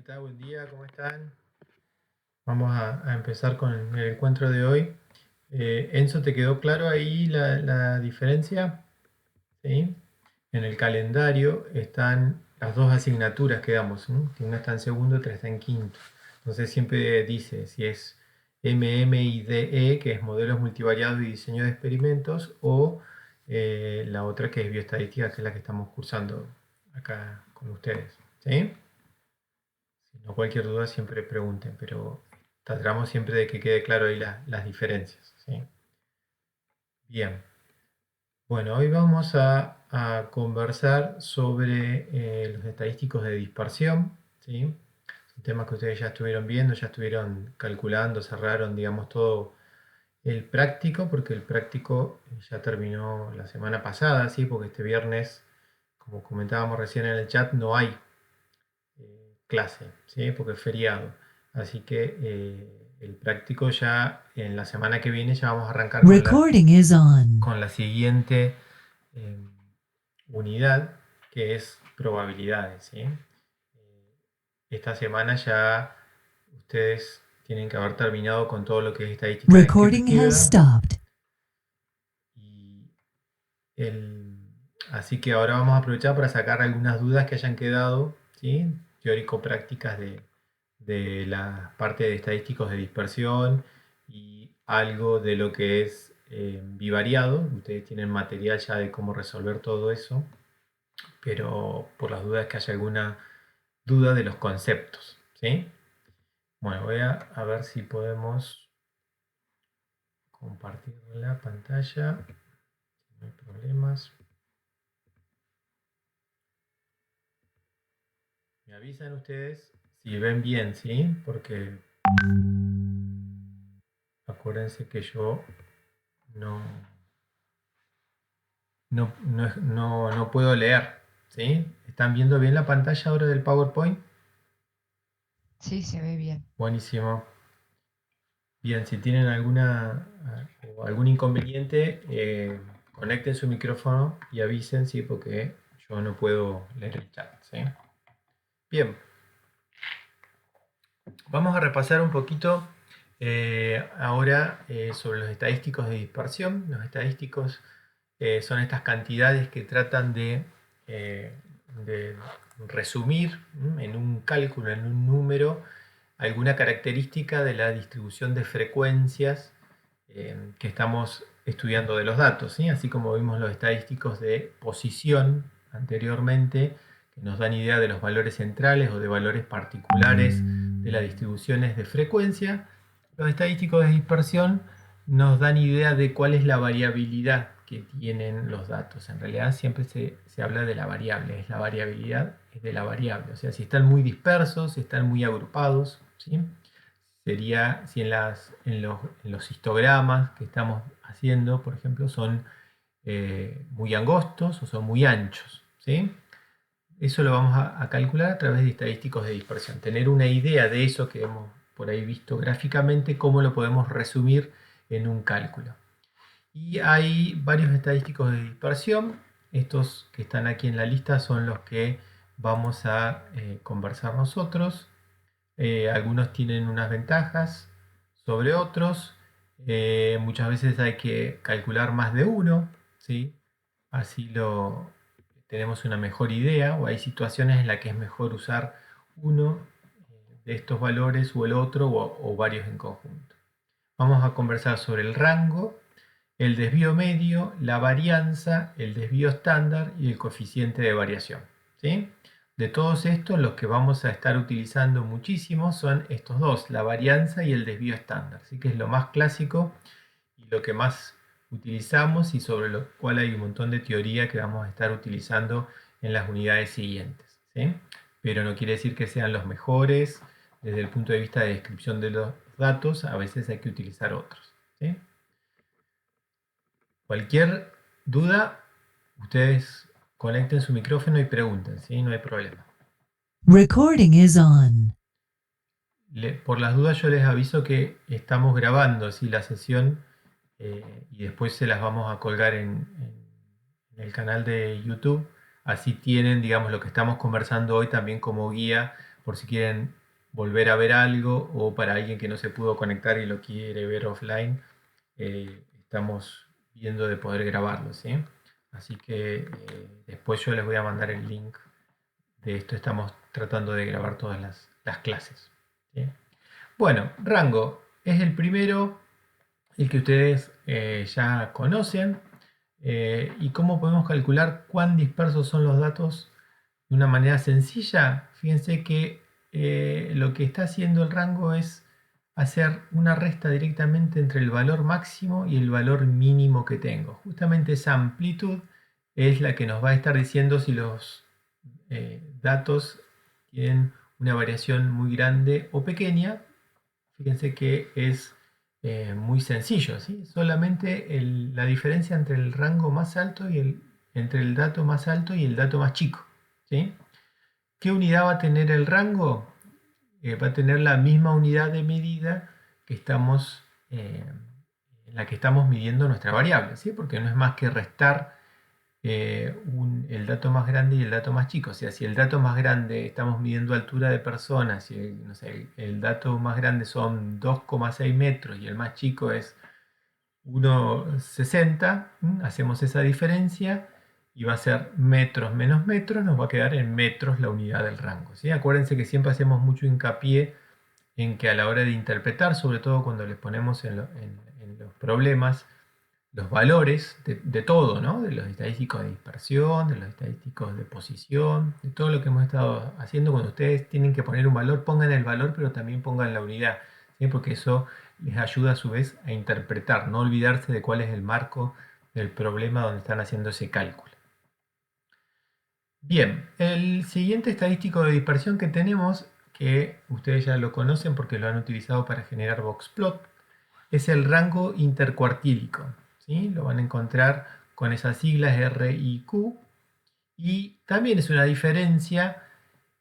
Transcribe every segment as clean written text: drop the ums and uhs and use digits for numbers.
¿qué tal? Buen día, ¿cómo están? Vamos a empezar con el encuentro de hoy. Enzo, ¿te quedó claro ahí la diferencia? ¿Sí? En el calendario están las dos asignaturas que damos, ¿no? Que una está en segundo, otra está en quinto. Entonces siempre dice si es MMIDE, que es modelos multivariados y diseño de experimentos, o la otra que es bioestadística, que es la que estamos cursando acá con ustedes. ¿Sí? Si no, cualquier duda siempre pregunten, pero tratamos siempre de que quede claro ahí las diferencias. ¿Sí? Bien, bueno, hoy vamos a conversar sobre los estadísticos de dispersión. ¿Sí? Un tema que ustedes ya estuvieron viendo, ya estuvieron calculando, cerraron, digamos, todo el práctico, porque el práctico ya terminó la semana pasada, ¿sí? Porque este viernes, como comentábamos recién en el chat, no hay clase, ¿sí? Porque es feriado. Así que el práctico ya en la semana que viene ya vamos a arrancar Recording is on. con la siguiente eh, unidad, que es probabilidades, ¿sí? Esta semana ya ustedes tienen que haber terminado con todo lo que es estadística Recording has descriptiva. stopped. Y así que ahora vamos a aprovechar para sacar algunas dudas que hayan quedado, ¿sí? Teórico-prácticas de la parte de estadísticos de dispersión y algo de lo que es bivariado. Ustedes tienen material ya de cómo resolver todo eso, pero por las dudas que haya alguna duda de los conceptos, ¿sí? Bueno, voy a ver si podemos compartir la pantalla. No hay problemas. Me avisan ustedes si ven bien, ¿sí? Porque acuérdense que yo no, no puedo leer, ¿sí? ¿Están viendo bien la pantalla ahora del PowerPoint? Sí, se ve bien. Buenísimo. Bien, si tienen o algún inconveniente, conecten su micrófono y avisen, ¿sí? Porque yo no puedo leer el chat, ¿sí? Bien, vamos a repasar un poquito ahora sobre los estadísticos de dispersión. Los estadísticos son estas cantidades que tratan de resumir en un cálculo, en un número, alguna característica de la distribución de frecuencias que estamos estudiando de los datos, ¿sí? Así como vimos los estadísticos de posición anteriormente, que nos dan idea de los valores centrales o de valores particulares de las distribuciones de frecuencia, los estadísticos de dispersión nos dan idea de cuál es la variabilidad que tienen los datos. En realidad siempre se habla de la variable, es la variabilidad es de la variable. O sea, si están muy dispersos, si están muy agrupados, ¿sí? Sería si en los histogramas que estamos haciendo, por ejemplo, son muy angostos o son muy anchos, ¿sí? Eso lo vamos a calcular a través de estadísticos de dispersión. Tener una idea de eso que hemos por ahí visto gráficamente, cómo lo podemos resumir en un cálculo. Y hay varios estadísticos de dispersión. Estos que están aquí en la lista son los que vamos a conversar nosotros. Algunos tienen unas ventajas sobre otros. Muchas veces hay que calcular más de uno, ¿sí? Así tenemos una mejor idea, o hay situaciones en las que es mejor usar uno de estos valores o el otro, o varios en conjunto. Vamos a conversar sobre el rango, el desvío medio, la varianza, el desvío estándar y el coeficiente de variación, ¿sí? De todos estos, los que vamos a estar utilizando muchísimo son estos dos, la varianza y el desvío estándar, ¿sí? Que es lo más clásico y lo que más utilizamos y sobre lo cual hay un montón de teoría que vamos a estar utilizando en las unidades siguientes, ¿sí? Pero no quiere decir que sean los mejores desde el punto de vista de descripción de los datos, a veces hay que utilizar otros, ¿sí? Cualquier duda, ustedes conecten su micrófono y pregunten, ¿sí? No hay problema. Recording is on. Por las dudas yo les aviso que estamos grabando ¿sí? la sesión y después se las vamos a colgar en el canal de YouTube. Así tienen, digamos, lo que estamos conversando hoy también como guía por si quieren volver a ver algo o para alguien que no se pudo conectar y lo quiere ver offline, estamos viendo de poder grabarlo, ¿sí? Así que después yo les voy a mandar el link de esto. Estamos tratando de grabar todas las clases, ¿sí? Bueno, rango es el primero, el que ustedes ya conocen. ¿Y cómo podemos calcular cuán dispersos son los datos de una manera sencilla? Fíjense que lo que está haciendo el rango es hacer una resta directamente entre el valor máximo y el valor mínimo que tengo. Justamente esa amplitud es la que nos va a estar diciendo si los datos tienen una variación muy grande o pequeña. Fíjense que es muy sencillo, ¿sí? Solamente la diferencia entre el rango más alto y entre el dato más alto y el dato más chico, ¿sí? ¿Qué unidad va a tener el rango? Va a tener la misma unidad de medida que en la que estamos midiendo nuestra variable, ¿sí? Porque no es más que restar el dato más grande y el dato más chico. O sea, si el dato más grande estamos midiendo altura de personas y no sé, el dato más grande son 2,6 metros y el más chico es 1,60, hacemos esa diferencia y va a ser metros menos metros, nos va a quedar en metros la unidad del rango, ¿sí? Acuérdense que siempre hacemos mucho hincapié en que a la hora de interpretar, sobre todo cuando les ponemos en los problemas, los valores de todo, ¿no? De los estadísticos de dispersión, de los estadísticos de posición, de todo lo que hemos estado haciendo. Cuando ustedes tienen que poner un valor, pongan el valor, pero también pongan la unidad, ¿sí? Porque eso les ayuda a su vez a interpretar, no olvidarse de cuál es el marco del problema donde están haciendo ese cálculo. Bien, el siguiente estadístico de dispersión que tenemos, que ustedes ya lo conocen porque lo han utilizado para generar boxplot, es el rango intercuartílico, ¿sí? Lo van a encontrar con esas siglas R y Q. Y también es una diferencia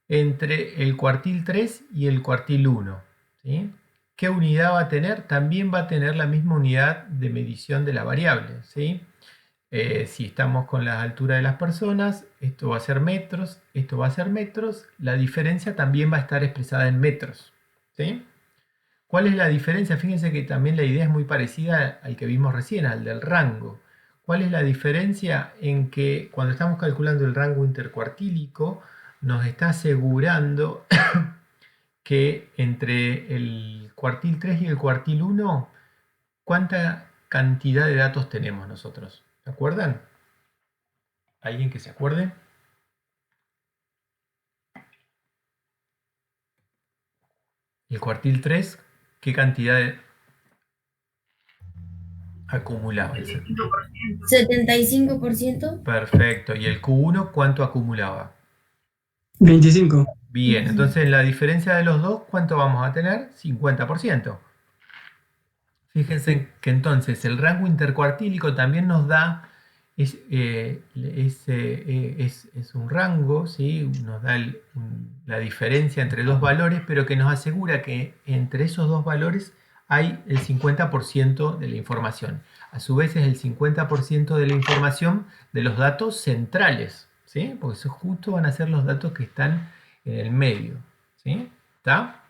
entre el cuartil 3 y el cuartil 1, ¿sí? ¿Qué unidad va a tener? También va a tener la misma unidad de medición de la variable, ¿sí? Si estamos con la altura de las personas, esto va a ser metros, esto va a ser metros. La diferencia también va a estar expresada en metros, ¿sí? ¿Cuál es la diferencia? Fíjense que también la idea es muy parecida al que vimos recién, al del rango. ¿Cuál es la diferencia? En que cuando estamos calculando el rango intercuartílico, nos está asegurando que entre el cuartil 3 y el cuartil 1, ¿cuánta cantidad de datos tenemos nosotros? ¿Se acuerdan? ¿Alguien que se acuerde? El cuartil 3, ¿qué cantidad acumulaba? 75%. Perfecto. ¿Y el Q1 cuánto acumulaba? 25. Bien, entonces la diferencia de los dos, ¿cuánto vamos a tener? 50%. Fíjense que entonces el rango intercuartílico también nos da, es un rango, ¿sí? Nos da la diferencia entre dos valores, pero que nos asegura que entre esos dos valores hay el 50% de la información. A su vez es el 50% de la información de los datos centrales, ¿sí? Porque esos justo van a ser los datos que están en el medio, ¿sí? ¿Está?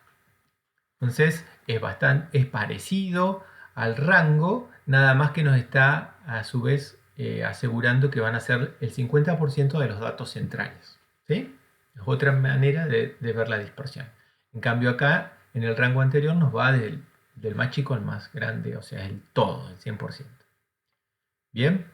Entonces es parecido al rango, nada más que nos está a su vez asegurando que van a ser el 50% de los datos centrales, ¿sí? Es otra manera de ver la dispersión. En cambio acá, en el rango anterior, nos va del más chico al más grande, o sea, el todo, el 100%. Bien.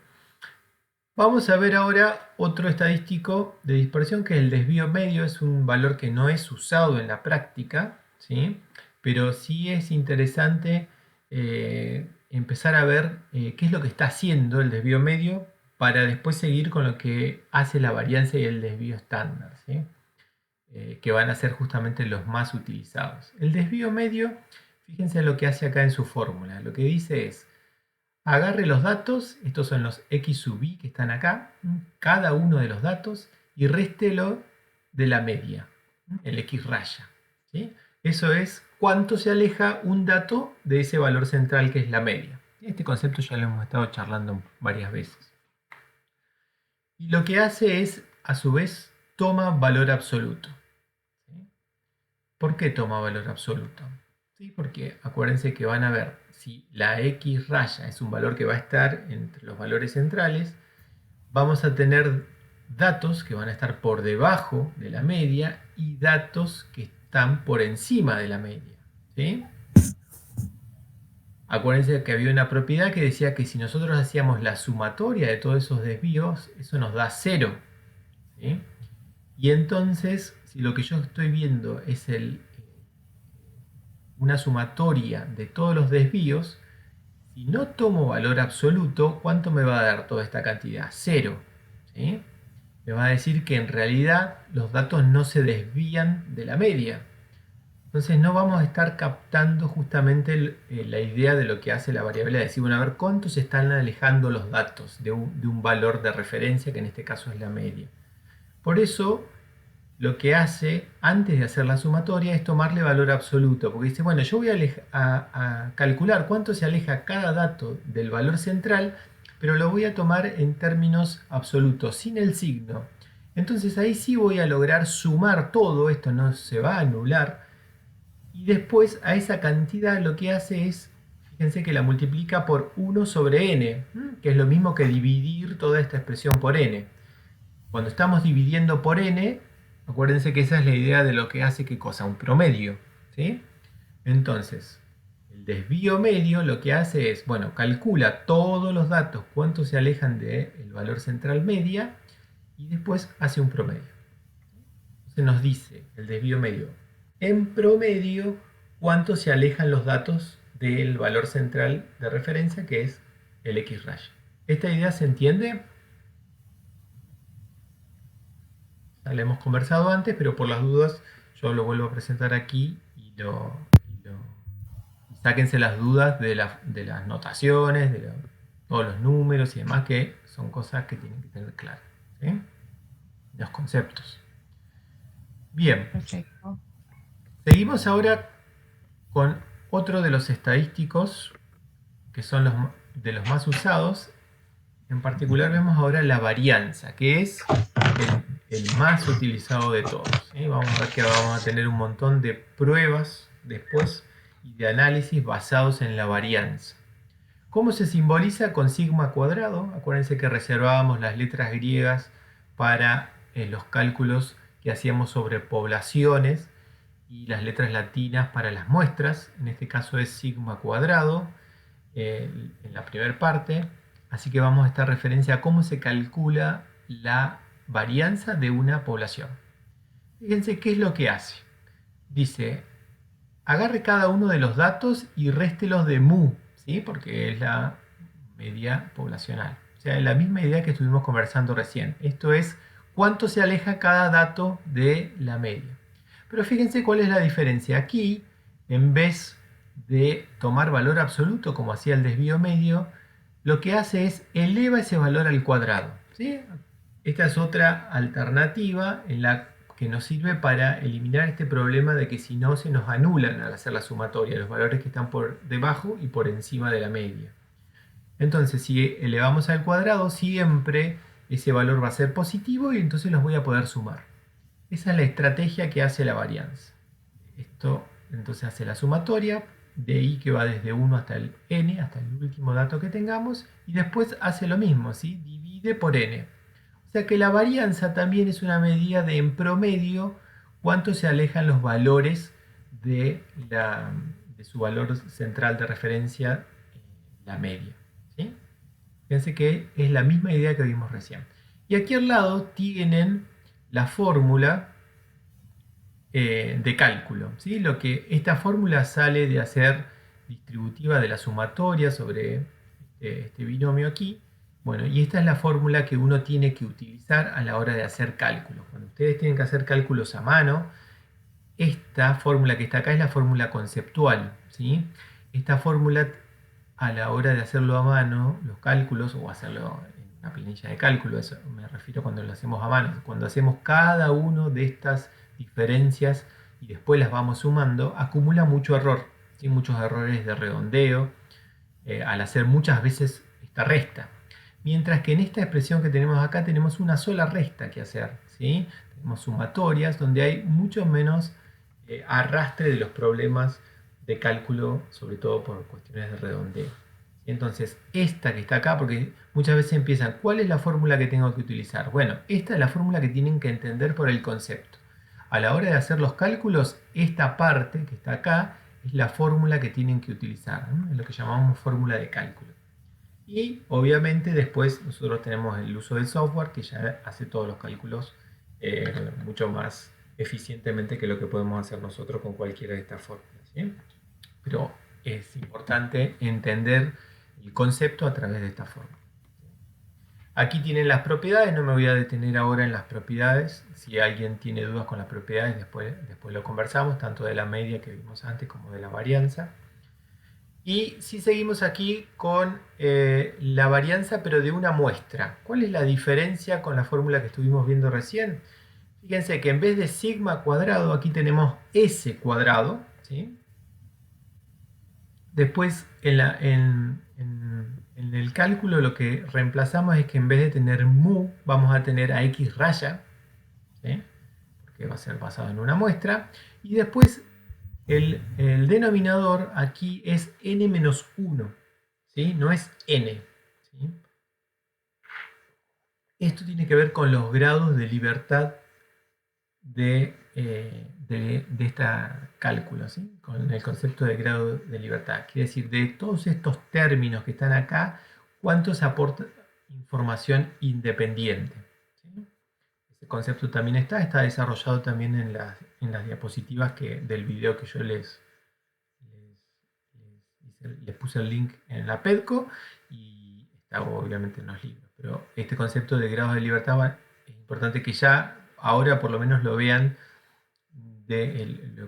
Vamos a ver ahora otro estadístico de dispersión, que es el desvío medio. Es un valor que no es usado en la práctica, ¿sí? Pero sí es interesante empezar a ver qué es lo que está haciendo el desvío medio para después seguir con lo que hace la varianza y el desvío estándar, ¿sí? Que van a ser justamente los más utilizados. El desvío medio, fíjense lo que hace acá en su fórmula. Lo que dice es: agarre los datos, estos son los x sub i que están acá, cada uno de los datos, y réstelo de la media, el x raya, ¿sí? Eso es cuánto se aleja un dato de ese valor central que es la media. Este concepto ya lo hemos estado charlando varias veces. Y lo que hace es, a su vez, toma valor absoluto, ¿sí? ¿Por qué toma valor absoluto? ¿Sí? Porque acuérdense que van a ver si la X raya es un valor que va a estar entre los valores centrales, vamos a tener datos que van a estar por debajo de la media y datos que están por encima de la media. ¿Sí? Acuérdense que había una propiedad que decía que si nosotros hacíamos la sumatoria de todos esos desvíos, eso nos da 0. ¿Sí? Y entonces, si lo que yo estoy viendo es una sumatoria de todos los desvíos, si no tomo valor absoluto, ¿cuánto me va a dar toda esta cantidad? 0. ¿Sí? Me va a decir que en realidad los datos no se desvían de la media. Entonces no vamos a estar captando justamente la idea de lo que hace la variable, de decir, bueno, a ver cuánto se están alejando los datos de un valor de referencia, que en este caso es la media. Por eso, lo que hace antes de hacer la sumatoria es tomarle valor absoluto, porque dice, bueno, yo voy a calcular cuánto se aleja cada dato del valor central, pero lo voy a tomar en términos absolutos, sin el signo. Entonces ahí sí voy a lograr sumar todo, esto no se va a anular, y después a esa cantidad lo que hace es, fíjense que la multiplica por 1 sobre n, que es lo mismo que dividir toda esta expresión por n. Cuando estamos dividiendo por n, acuérdense que esa es la idea de lo que hace qué cosa, un promedio. ¿Sí? Entonces, el desvío medio lo que hace es, bueno, calcula todos los datos, cuántos se alejan del valor central media, y después hace un promedio. Entonces nos dice el desvío medio, en promedio, cuánto se alejan los datos del valor central de referencia, que es el X raya. ¿Esta idea se entiende? Ya la hemos conversado antes, pero por las dudas yo lo vuelvo a presentar aquí y sáquense las dudas de las notaciones, de todos los números y demás, que son cosas que tienen que tener claras. ¿Sí? Los conceptos. Bien. Perfecto. Seguimos ahora con otro de los estadísticos que son de los más usados. En particular vemos ahora la varianza, que es el más utilizado de todos. ¿Sí? Vamos a ver que vamos a tener un montón de pruebas después y de análisis basados en la varianza. ¿Cómo se simboliza? Con sigma cuadrado. Acuérdense que reservábamos las letras griegas para los cálculos que hacíamos sobre poblaciones y las letras latinas para las muestras. En este caso es sigma cuadrado en la primera parte. Así que vamos a esta referencia a cómo se calcula la varianza de una población. Fíjense qué es lo que hace. Dice, agarre cada uno de los datos y réstelos de mu, ¿sí? Porque es la media poblacional. O sea, es la misma idea que estuvimos conversando recién. Esto es cuánto se aleja cada dato de la media. Pero fíjense cuál es la diferencia. Aquí, en vez de tomar valor absoluto, como hacía el desvío medio, lo que hace es eleva ese valor al cuadrado. ¿Sí? Esta es otra alternativa en la que nos sirve para eliminar este problema de que si no se nos anulan al hacer la sumatoria los valores que están por debajo y por encima de la media. Entonces, si elevamos al cuadrado, siempre ese valor va a ser positivo y entonces los voy a poder sumar. Esa es la estrategia que hace la varianza. Esto entonces hace la sumatoria, de i que va desde 1 hasta el n, hasta el último dato que tengamos, y después hace lo mismo, ¿sí? Divide por n. O sea que la varianza también es una medida de, en promedio, cuánto se alejan los valores de su valor central de referencia, la media. ¿Sí? Fíjense que es la misma idea que vimos recién. Y aquí al lado tienen la fórmula de cálculo. ¿Sí? Esta fórmula sale de hacer distributiva de la sumatoria sobre este binomio aquí. Bueno, y esta es la fórmula que uno tiene que utilizar a la hora de hacer cálculos. Cuando ustedes tienen que hacer cálculos a mano, esta fórmula que está acá es la fórmula conceptual. ¿Sí? Esta fórmula, a la hora de hacerlo a mano, los cálculos, o hacerlo en una planilla de cálculo, eso me refiero cuando lo hacemos a mano, cuando hacemos cada uno de estas diferencias y después las vamos sumando, acumula mucho error, ¿sí? Muchos errores de redondeo, al hacer muchas veces esta resta. Mientras que en esta expresión que tenemos acá tenemos una sola resta que hacer, ¿sí? Tenemos sumatorias donde hay mucho menos arrastre de los problemas de cálculo, sobre todo por cuestiones de redondeo. Entonces, esta que está acá, porque muchas veces empiezan, ¿cuál es la fórmula que tengo que utilizar? Bueno, esta es la fórmula que tienen que entender por el concepto. A la hora de hacer los cálculos, esta parte que está acá es la fórmula que tienen que utilizar, ¿no? Es lo que llamamos fórmula de cálculo. Y obviamente después nosotros tenemos el uso del software que ya hace todos los cálculos mucho más eficientemente que lo que podemos hacer nosotros con cualquiera de estas fórmulas, ¿sí? Pero es importante entender el concepto a través de esta fórmula. Aquí tienen las propiedades, no me voy a detener ahora en las propiedades. Si alguien tiene dudas con las propiedades, después lo conversamos, tanto de la media que vimos antes como de la varianza. Y si seguimos aquí con la varianza, pero de una muestra. ¿Cuál es la diferencia con la fórmula que estuvimos viendo recién? Fíjense que en vez de sigma cuadrado, aquí tenemos s cuadrado, ¿sí? Después, en el cálculo lo que reemplazamos es que en vez de tener mu, vamos a tener a x raya, ¿sí? Porque va a ser basado en una muestra. Y después, el denominador aquí es n-1, ¿sí? No es n, ¿sí? Esto tiene que ver con los grados de libertad de este cálculo, ¿sí? Con el concepto de grado de libertad. Quiere decir, de todos estos términos que están acá, ¿cuántos aporta información independiente? ¿Sí? Ese concepto también está desarrollado también en las diapositivas del video que yo les puse el link en la PEDCO y está obviamente en los libros. Pero este concepto de grados de libertad es importante que ya ahora por lo menos lo vean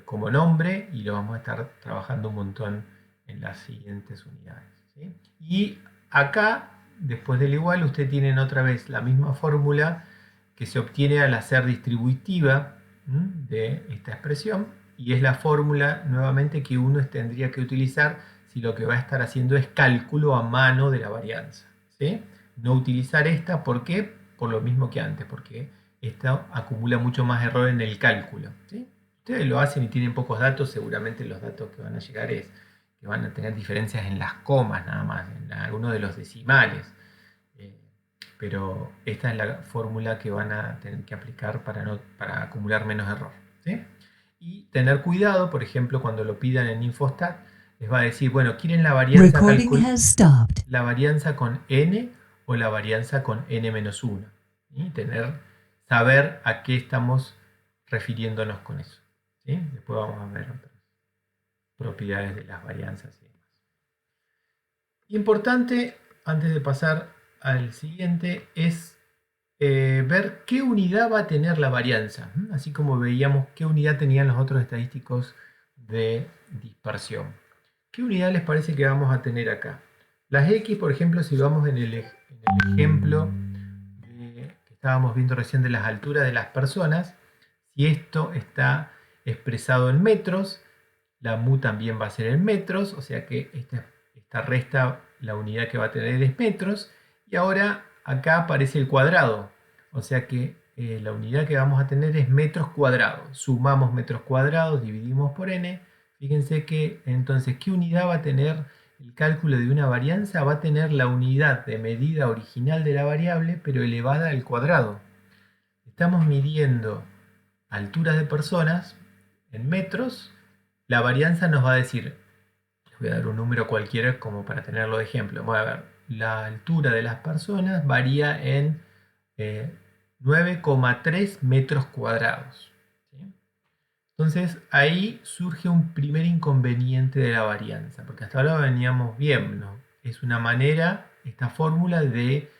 como nombre y lo vamos a estar trabajando un montón en las siguientes unidades, ¿sí? Y acá, después del igual, ustedes tienen otra vez la misma fórmula que se obtiene al hacer distributiva de esta expresión y es la fórmula nuevamente que uno tendría que utilizar si lo que va a estar haciendo es cálculo a mano de la varianza, ¿sí? No utilizar esta, ¿por qué? Por lo mismo que antes, porque esta acumula mucho más error en el cálculo, ¿sí? Ustedes lo hacen y tienen pocos datos, seguramente los datos que van a llegar es que van a tener diferencias en las comas nada más, en algunos de los decimales. Pero esta es la fórmula que van a tener que aplicar para acumular menos error, ¿sí? Y tener cuidado, por ejemplo, cuando lo pidan en Infostat, les va a decir, bueno, ¿quieren la varianza, la varianza con n o la varianza con n-1? Y saber a qué estamos refiriéndonos con eso, ¿sí? Después vamos a ver otras propiedades de las varianzas y demás. Importante, antes de pasar al siguiente, es ver qué unidad va a tener la varianza, así como veíamos qué unidad tenían los otros estadísticos de dispersión. ¿Qué unidad les parece que vamos a tener acá? Las X, por ejemplo, si vamos en el ejemplo que estábamos viendo recién de las alturas de las personas, si esto está expresado en metros, la mu también va a ser en metros, o sea que esta resta, la unidad que va a tener es metros, y ahora acá aparece el cuadrado, o sea que la unidad que vamos a tener es metros cuadrados. Sumamos metros cuadrados, dividimos por n. Fíjense que entonces, ¿qué unidad va a tener el cálculo de una varianza? Va a tener la unidad de medida original de la variable, pero elevada al cuadrado. Estamos midiendo alturas de personas en metros. La varianza nos va a decir, les voy a dar un número cualquiera como para tenerlo de ejemplo. Voy a ver, la altura de las personas varía en 9,3 metros cuadrados. ¿Sí? Entonces ahí surge un primer inconveniente de la varianza, porque hasta ahora veníamos bien, ¿no? Es una manera, esta fórmula, de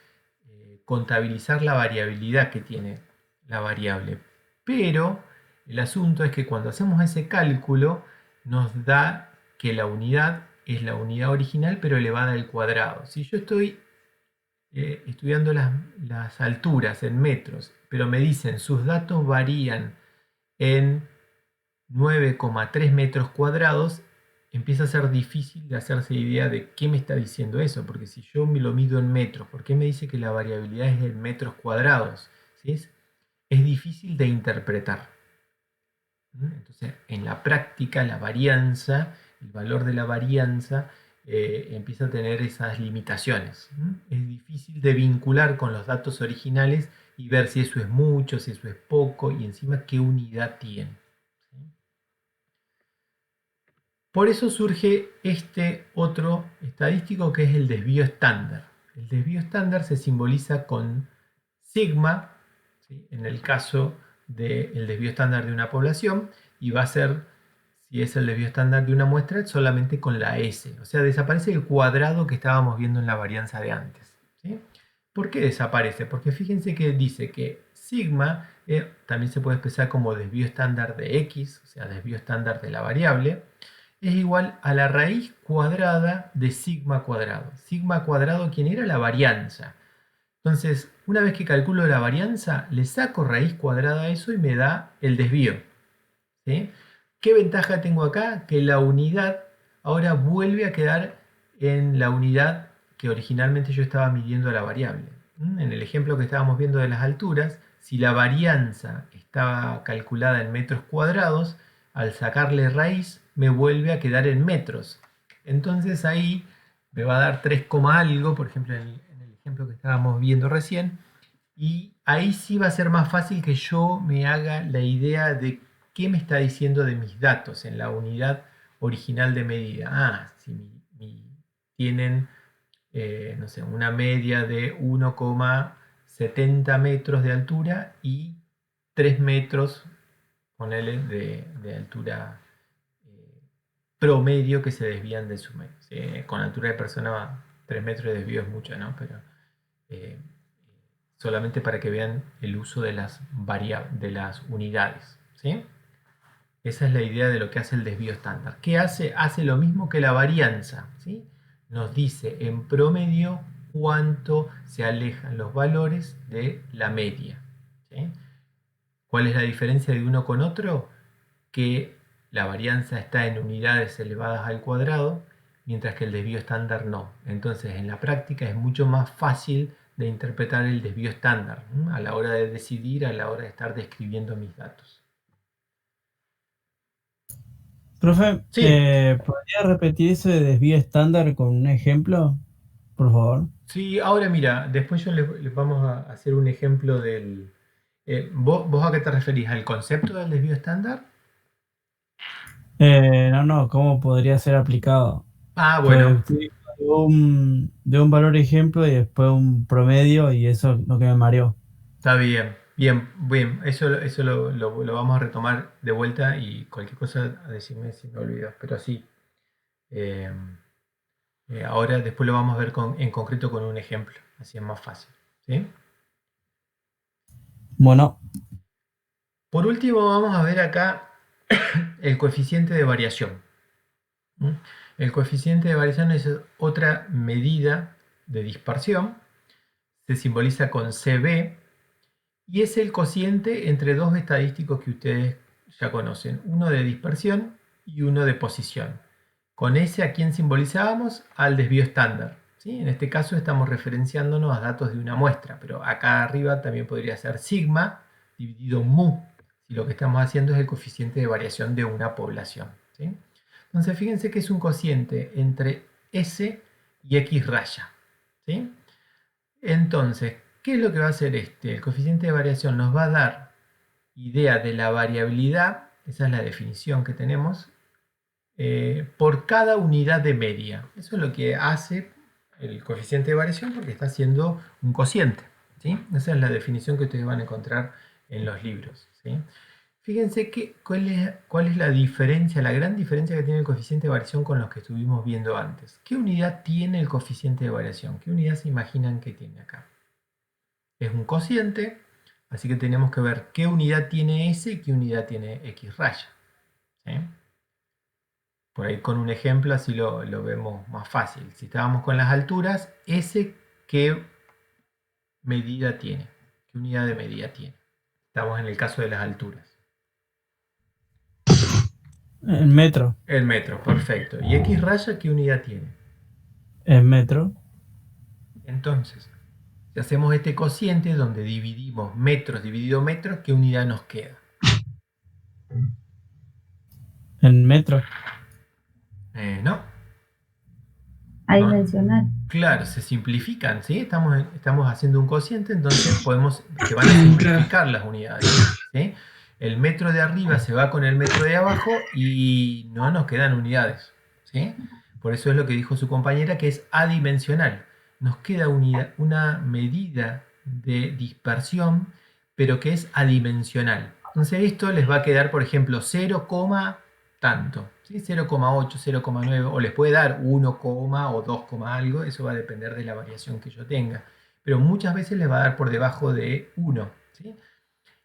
contabilizar la variabilidad que tiene la variable. Pero el asunto es que cuando hacemos ese cálculo nos da que la unidad es la unidad original pero elevada al cuadrado. Si yo estoy estudiando las alturas en metros, pero me dicen sus datos varían en 9,3 metros cuadrados, empieza a ser difícil de hacerse idea de qué me está diciendo eso, porque si yo me lo mido en metros, ¿por qué me dice que la variabilidad es en metros cuadrados? ¿Sí? Es difícil de interpretar. Entonces, en la práctica, la varianza, el valor de la varianza, empieza a tener esas limitaciones. Es difícil de vincular con los datos originales y ver si eso es mucho, si eso es poco y encima qué unidad tiene. Por eso surge este otro estadístico que es el desvío estándar. El desvío estándar se simboliza con sigma, ¿sí?, en el caso del desvío estándar de una población, y va a ser, si es el desvío estándar de una muestra, solamente con la S. O sea, desaparece el cuadrado que estábamos viendo en la varianza de antes, ¿sí? ¿Por qué desaparece? Porque fíjense que dice que sigma también se puede expresar como desvío estándar de X, o sea, desvío estándar de la variable, es igual a la raíz cuadrada de sigma cuadrado. Sigma cuadrado, ¿quién era? La varianza. Entonces, una vez que calculo la varianza, le saco raíz cuadrada a eso y me da el desvío, ¿sí? ¿Qué ventaja tengo acá? Que la unidad ahora vuelve a quedar en la unidad que originalmente yo estaba midiendo la variable. En el ejemplo que estábamos viendo de las alturas, si la varianza estaba calculada en metros cuadrados, al sacarle raíz me vuelve a quedar en metros. Entonces ahí me va a dar 3, algo, por ejemplo en el ejemplo que estábamos viendo recién, y ahí sí va a ser más fácil que yo me haga la idea de qué me está diciendo de mis datos en la unidad original de medida. Si tienen, no sé, una media de 1,70 metros de altura y 3 metros, ponele, de altura promedio que se desvían de su medio. Con altura de persona 3 metros de desvío es mucho, ¿no? Pero solamente para que vean el uso de las unidades, ¿sí? Esa es la idea de lo que hace el desvío estándar. ¿Qué hace? Hace lo mismo que la varianza, ¿sí? Nos dice en promedio cuánto se alejan los valores de la media, ¿sí? ¿Cuál es la diferencia de uno con otro? Que la varianza está en unidades elevadas al cuadrado, mientras que el desvío estándar no. Entonces, en la práctica es mucho más fácil de interpretar el desvío estándar, ¿no?, a la hora de decidir, a la hora de estar describiendo mis datos. Profe, Sí, ¿podría repetir ese desvío estándar con un ejemplo, por favor? sí, ahora mira, después yo les vamos a hacer un ejemplo del... ¿vos a qué te referís? ¿Al concepto del desvío estándar? No, ¿cómo podría ser aplicado? Pues Bueno, usted dijo de un valor ejemplo y después un promedio y eso es lo que me mareó. está bien, bien, bien. Eso lo vamos a retomar de vuelta y cualquier cosa decirme si me olvido. Pero sí, eh, ahora después lo vamos a ver en concreto con un ejemplo, así es más fácil, ¿sí? Bueno, Por último, vamos a ver acá el coeficiente de variación. ¿Mm? El coeficiente de variación es otra medida de dispersión, se simboliza con CB y es el cociente entre dos estadísticos que ustedes ya conocen, uno de dispersión y uno de posición. Con ese, ¿a quién simbolizábamos? Al desvío estándar, ¿sí? En este caso estamos referenciándonos a datos de una muestra, pero acá arriba también podría ser sigma dividido mu, si lo que estamos haciendo es el coeficiente de variación de una población, ¿sí? Entonces fíjense que es un cociente entre S y X raya, ¿sí? Entonces, ¿qué es lo que va a hacer este? El coeficiente de variación nos va a dar idea de la variabilidad, esa es la definición que tenemos, por cada unidad de media. Eso es lo que hace el coeficiente de variación porque está haciendo un cociente, ¿sí? Esa es la definición que ustedes van a encontrar en los libros, ¿sí? Fíjense cuál es la diferencia, la gran diferencia que tiene el coeficiente de variación con los que estuvimos viendo antes. ¿Qué unidad tiene el coeficiente de variación? ¿Qué unidad se imaginan que tiene acá? Es un cociente, así que tenemos que ver qué unidad tiene S y qué unidad tiene X raya, ¿sí? Por ahí con un ejemplo así lo vemos más fácil. Si estábamos con las alturas, S qué medida tiene, qué unidad de medida tiene. Estamos en el caso de las alturas. en metro, El metro, perfecto. ¿Y X raya qué unidad tiene? en metro, Entonces, si hacemos este cociente donde dividimos metros dividido metros, ¿qué unidad nos queda? En metros. No. Adimensional. Claro, se simplifican, ¿sí? Estamos haciendo un cociente, entonces se van a simplificar las unidades, ¿sí? El metro de arriba se va con el metro de abajo y no nos quedan unidades, ¿sí? Por eso es lo que dijo su compañera, que es adimensional. Nos queda una medida de dispersión, pero que es adimensional. Entonces esto les va a quedar, por ejemplo, 0, tanto, ¿sí? 0,8, 0,9, o les puede dar 1, o 2, algo, eso va a depender de la variación que yo tenga. Pero muchas veces les va a dar por debajo de 1, ¿sí?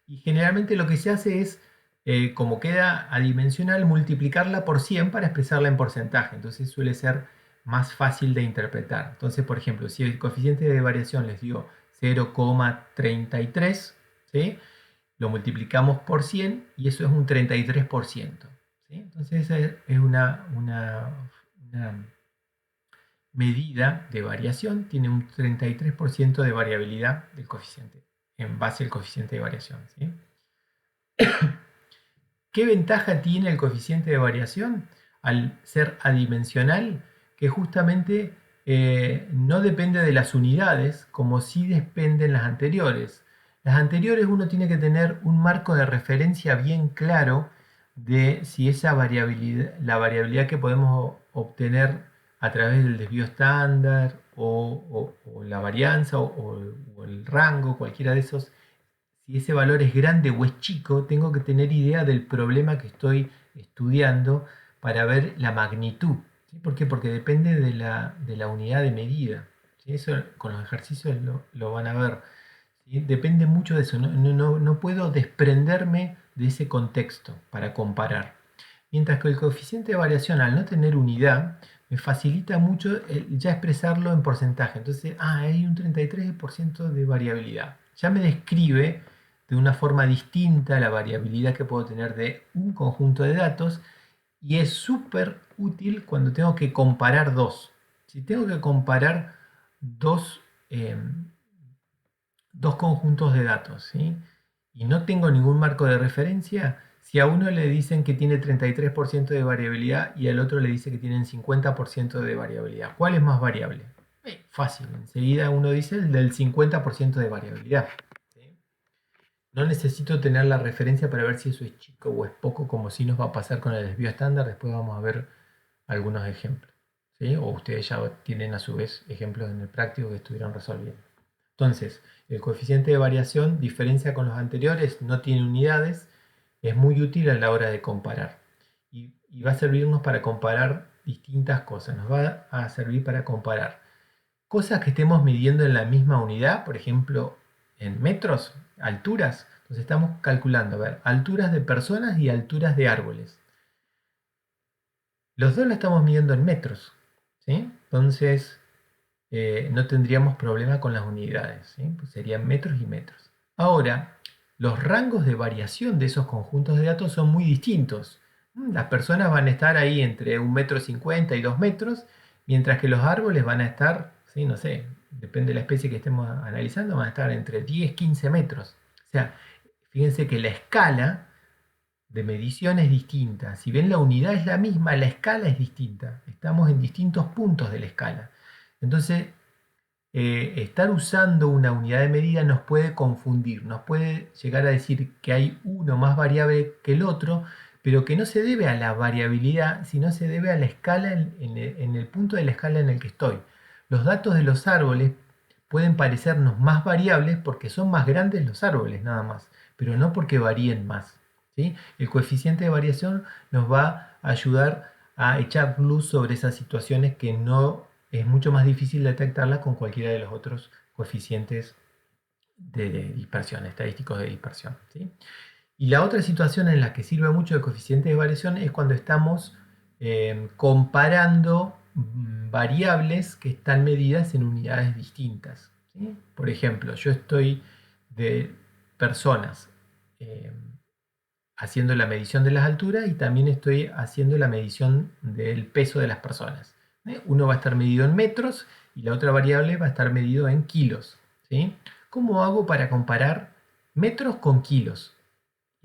Y generalmente lo que se hace es, como queda adimensional, multiplicarla por 100 para expresarla en porcentaje. Entonces suele ser más fácil de interpretar. Entonces, por ejemplo, si el coeficiente de variación les dio 0,33, ¿sí? Lo multiplicamos por 100 y eso es un 33%. ¿Sí? Entonces esa es una medida de variación, tiene un 33% de variabilidad del coeficiente, en base al coeficiente de variación. ¿Sí? ¿Qué ventaja tiene el coeficiente de variación al ser adimensional? Que justamente no depende de las unidades, como sí dependen las anteriores. Las anteriores uno tiene que tener un marco de referencia bien claro de si esa variabilidad, la variabilidad que podemos obtener a través del desvío estándar o la varianza o el rango, cualquiera de esos, si ese valor es grande o es chico, tengo que tener idea del problema que estoy estudiando para ver la magnitud. ¿Sí? ¿Por qué? Porque depende de la unidad de medida. ¿Sí? Eso con los ejercicios lo van a ver. ¿Sí? Depende mucho de eso. No puedo desprenderme de ese contexto para comparar. Mientras que el coeficiente de variación, al no tener unidad, me facilita mucho ya expresarlo en porcentaje. Entonces, hay un 33% de variabilidad. Ya me describe de una forma distinta la variabilidad que puedo tener de un conjunto de datos y es súper útil cuando tengo que comparar dos. Si tengo que comparar dos conjuntos de datos, ¿sí? Y no tengo ningún marco de referencia, si a uno le dicen que tiene 33% de variabilidad y al otro le dice que tienen 50% de variabilidad, ¿cuál es más variable? Fácil, enseguida uno dice el del 50% de variabilidad. ¿Sí? No necesito tener la referencia para ver si eso es chico o es poco, como si nos va a pasar con el desvío estándar. Después vamos a ver algunos ejemplos. ¿Sí? O ustedes ya tienen a su vez ejemplos en el práctico que estuvieron resolviendo. Entonces, el coeficiente de variación, diferencia con los anteriores, no tiene unidades, es muy útil a la hora de comparar. Y va a servirnos para comparar distintas cosas. Nos va a servir para comparar cosas que estemos midiendo en la misma unidad, por ejemplo, en metros, alturas. Entonces estamos calculando, a ver, alturas de personas y alturas de árboles. Los dos lo estamos midiendo en metros, ¿sí? Entonces no tendríamos problema con las unidades, ¿sí? Pues serían metros y metros. Ahora, los rangos de variación de esos conjuntos de datos son muy distintos. Las personas van a estar ahí entre 1,50 m y 2 metros, mientras que los árboles van a estar, ¿sí? No sé, depende de la especie que estemos analizando, van a estar entre 10 y 15 metros. O sea, fíjense que la escala de medición es distinta. Si bien la unidad es la misma, la escala es distinta. Estamos en distintos puntos de la escala. Entonces, estar usando una unidad de medida nos puede confundir, nos puede llegar a decir que hay uno más variable que el otro, pero que no se debe a la variabilidad, sino se debe a la escala en el punto de la escala en el que estoy. Los datos de los árboles pueden parecernos más variables porque son más grandes los árboles nada más, pero no porque varíen más. ¿Sí? El coeficiente de variación nos va a ayudar a echar luz sobre esas situaciones que no es mucho más difícil detectarlas con cualquiera de los otros coeficientes de dispersión, estadísticos de dispersión. ¿Sí? Y la otra situación en la que sirve mucho el coeficiente de variación es cuando estamos comparando variables que están medidas en unidades distintas. ¿Sí? Por ejemplo, yo estoy de personas haciendo la medición de las alturas y también estoy haciendo la medición del peso de las personas. Uno va a estar medido en metros y la otra variable va a estar medido en kilos. ¿Sí? ¿Cómo hago para comparar metros con kilos?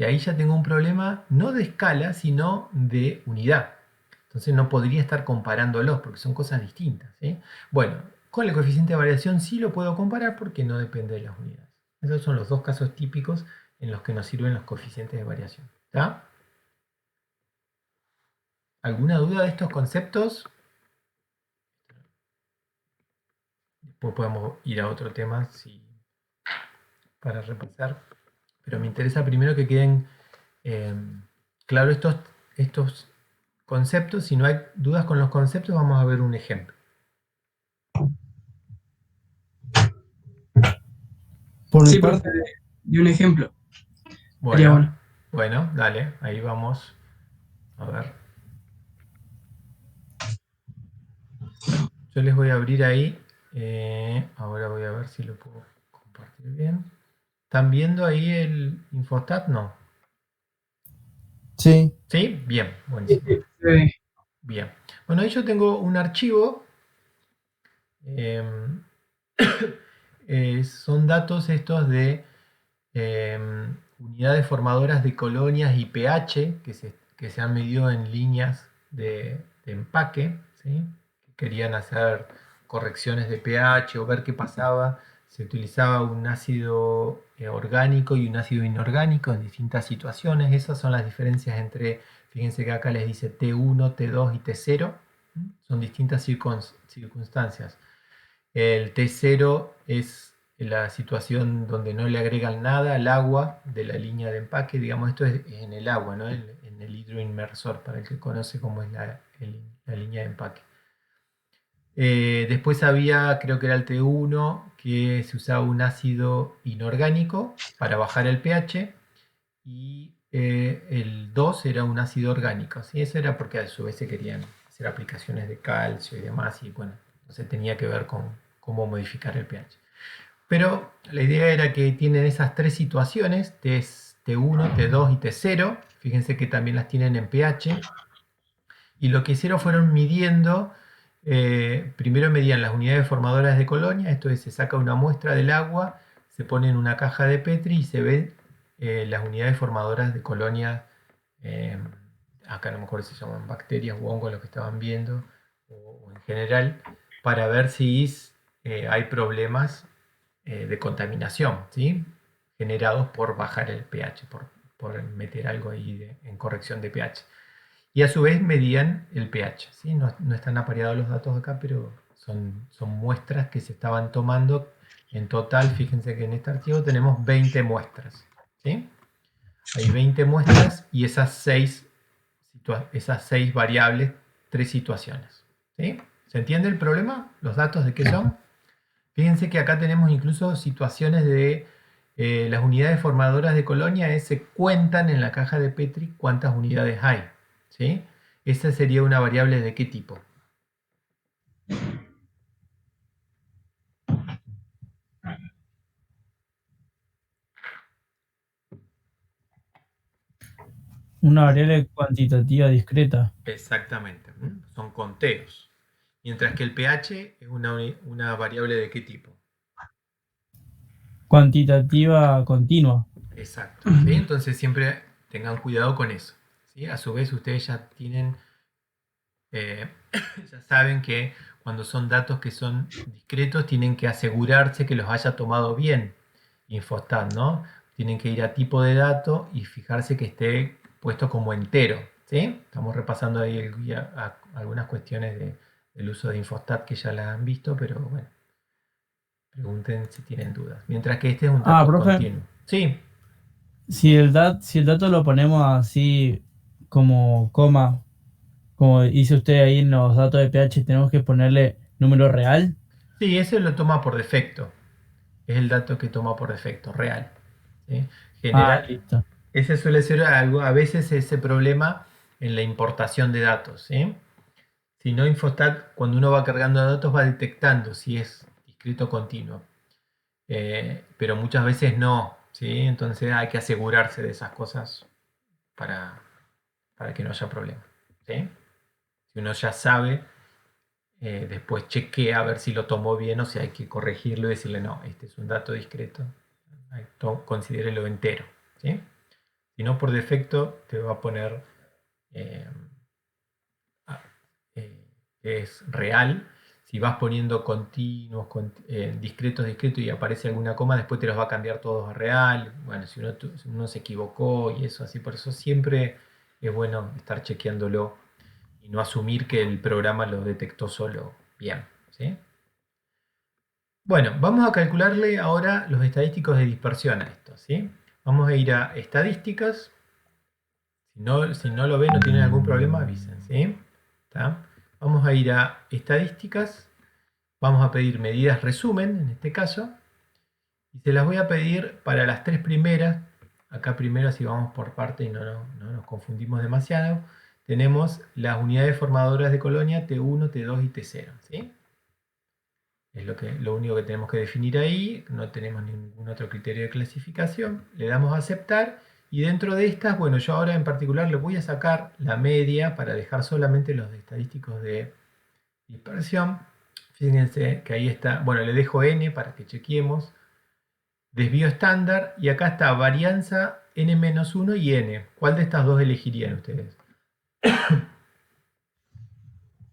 Y ahí ya tengo un problema no de escala, sino de unidad. Entonces no podría estar comparándolos porque son cosas distintas, ¿sí? Bueno, con el coeficiente de variación sí lo puedo comparar porque no depende de las unidades. Esos son los dos casos típicos en los que nos sirven los coeficientes de variación. ¿Está? ¿Alguna duda de estos conceptos? Después podemos ir a otro tema para repasar. Pero me interesa primero que queden claros estos conceptos. Si no hay dudas con los conceptos, vamos a ver un ejemplo. Por mi Sí, parte, profe, de un ejemplo. Sería Bueno, bueno. bueno, dale, ahí vamos. A ver. Yo les voy a abrir ahí. Ahora voy a ver si lo puedo compartir bien. ¿Están viendo ahí el Infostat? No. sí. ¿Sí? Bien, Sí, buenísimo. sí, se ve. Bien. Bueno, ahí yo tengo un archivo. em, son datos estos de unidades formadoras de colonias y pH que se han medido en líneas de empaque, ¿sí? Que querían hacer correcciones de pH o ver qué pasaba. Se utilizaba un ácido orgánico y un ácido inorgánico en distintas situaciones. Esas son las diferencias entre, fíjense que acá les dice T1, T2 y T0. Son distintas circunstancias. El T0 es la situación donde no le agregan nada al agua de la línea de empaque. Digamos, esto es en el agua, ¿no? En el hidroinmersor, para el que conoce cómo es la línea de empaque. Después había, creo que era el T1, que se usaba un ácido inorgánico para bajar el pH. Y el 2 era un ácido orgánico. ¿Sí? Eso era porque a su vez se querían hacer aplicaciones de calcio y demás. Y bueno, entonces tenía que ver con cómo modificar el pH. Pero la idea era que tienen esas tres situaciones, T1, T2 y T0. Fíjense que también las tienen en pH. Y lo que hicieron fueron midiendo, primero medían las unidades formadoras de colonia, esto es, se saca una muestra del agua, se pone en una caja de Petri y se ven las unidades formadoras de colonia, acá no me acuerdo si se llaman bacterias o hongos los que estaban viendo, o en general, para ver si hay problemas de contaminación, ¿sí? Generados por bajar el pH, por meter algo ahí en corrección de pH. Y a su vez medían el pH, ¿sí? No, no están apareados los datos acá, pero son muestras que se estaban tomando. En total, fíjense que en este archivo tenemos 20 muestras, ¿sí? Hay 20 muestras y esas 6 variables, 3 situaciones, ¿sí? ¿Se entiende el problema? ¿Los datos de qué son? Fíjense que acá tenemos incluso situaciones de las unidades formadoras de colonia, se cuentan en la caja de Petri cuántas unidades hay, ¿sí? Esa sería una variable de qué tipo. Una variable cuantitativa discreta. Exactamente, son conteos. Mientras que el pH es una variable de qué tipo. Cuantitativa continua. Exacto, ¿sí? Entonces siempre tengan cuidado con eso, ¿sí? A su vez ustedes ya tienen, ya saben que cuando son datos que son discretos tienen que asegurarse que los haya tomado bien Infostat, ¿no? Tienen que ir a tipo de dato y fijarse que esté puesto como entero, ¿sí? Estamos repasando ahí algunas cuestiones del uso de Infostat que ya las han visto, pero bueno, pregunten si tienen dudas. Mientras que este es un dato Profe, continuo. Sí, si el dato lo ponemos así como coma, como dice usted ahí en los datos de pH, tenemos que ponerle número real. sí, ese lo toma por defecto. Es el dato que toma por defecto, real. ¿Sí? General, Listo. ese suele ser algo, a veces ese problema en la importación de datos, ¿sí? Si no, Infostat, cuando uno va cargando datos, va detectando si es discreto o continuo. Pero muchas veces no, ¿sí? Entonces hay que asegurarse de esas cosas para que no haya problema, ¿sí? Si uno ya sabe, después chequea a ver si lo tomó bien o si hay que corregirlo y decirle, no, este es un dato discreto, considérelo entero, ¿sí? Si no, por defecto te va a poner es real. Si vas poniendo continuos, discretos, discretos y aparece alguna coma, después te los va a cambiar todos a real. Bueno, si uno se equivocó y eso así, por eso siempre es bueno estar chequeándolo y no asumir que el programa lo detectó solo bien, ¿sí? Bueno, vamos a calcularle ahora los estadísticos de dispersión a esto, ¿sí? Vamos a ir a estadísticas. Si no lo ven, no tienen algún problema, avisen, ¿sí? ¿Está? Vamos a ir a estadísticas. Vamos a pedir medidas resumen, en este caso. Y se las voy a pedir para las tres primeras. Acá primero, así vamos por parte y no nos confundimos demasiado. Tenemos las unidades formadoras de colonia T1, T2 y T0, ¿sí? Es lo único que tenemos que definir ahí. No tenemos ningún otro criterio de clasificación. Le damos a aceptar. Y dentro de estas, bueno, yo ahora en particular le voy a sacar la media para dejar solamente los estadísticos de dispersión. Fíjense que ahí está, bueno, le dejo n para que chequeemos. Desvío estándar y acá está varianza n-1 y n. ¿Cuál de estas dos elegirían ustedes?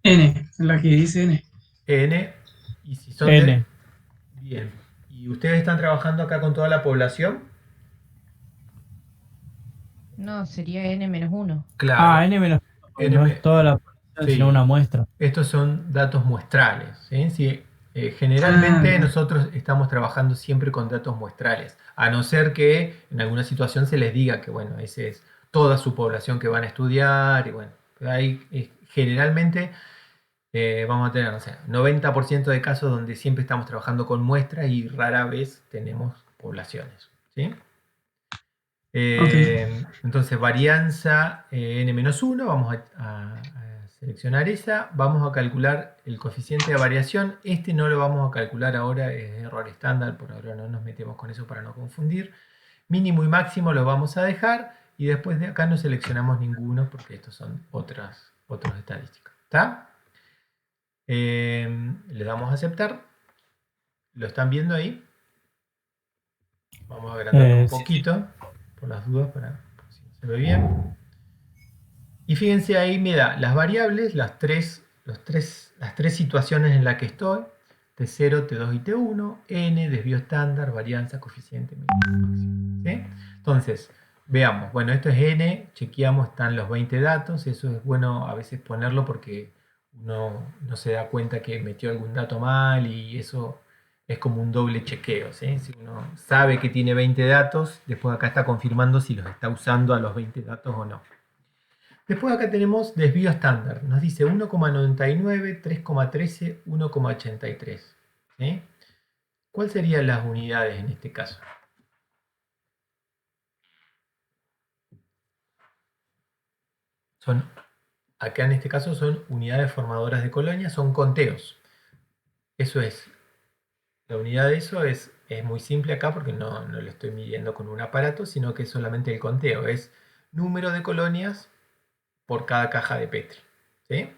N, la que dice N. N. Y si son N. Bien. ¿Y ustedes están trabajando acá con toda la población? No, sería n-1. Claro. Ah, N menos N no es toda la población, sí. sino una muestra. Estos son datos muestrales, ¿sí? Sí, generalmente Ah, nosotros estamos trabajando siempre con datos muestrales, a no ser que en alguna situación se les diga que, bueno, esa es toda su población que van a estudiar, y bueno, hay, generalmente vamos a tener, no sé, 90% de casos donde siempre estamos trabajando con muestras y rara vez tenemos poblaciones, ¿sí? Entonces, varianza n-1, vamos a seleccionar esa, vamos a calcular el coeficiente de variación, este no lo vamos a calcular ahora, es error estándar, por ahora no nos metemos con eso para no confundir, mínimo y máximo lo vamos a dejar y después de acá no seleccionamos ninguno porque estos son otros estadísticos, ¿está? Le damos a aceptar, ¿lo están viendo ahí? Vamos a agrandarlo un Sí. poquito, por las dudas, para si no se ve bien. Y fíjense ahí me da las variables, las tres situaciones en las que estoy, T0, T2 y T1, N, desvío estándar, varianza, coeficiente mínimo máximo. ¿Sí? Entonces, veamos, bueno, esto es N, chequeamos, están los 20 datos, eso es bueno a veces ponerlo porque uno no se da cuenta que metió algún dato mal y eso es como un doble chequeo, ¿sí? Si uno sabe que tiene 20 datos, después acá está confirmando si los está usando a los 20 datos o no. Después acá tenemos desvío estándar. Nos dice 1,99, 3,13, 1,83. ¿Sí? ¿Cuáles serían las unidades en este caso? Acá en este caso son unidades formadoras de colonia, son conteos. Eso es. La unidad de eso es muy simple acá porque no lo estoy midiendo con un aparato, sino que es solamente el conteo. Es número de colonias por cada caja de Petri. ¿Sí?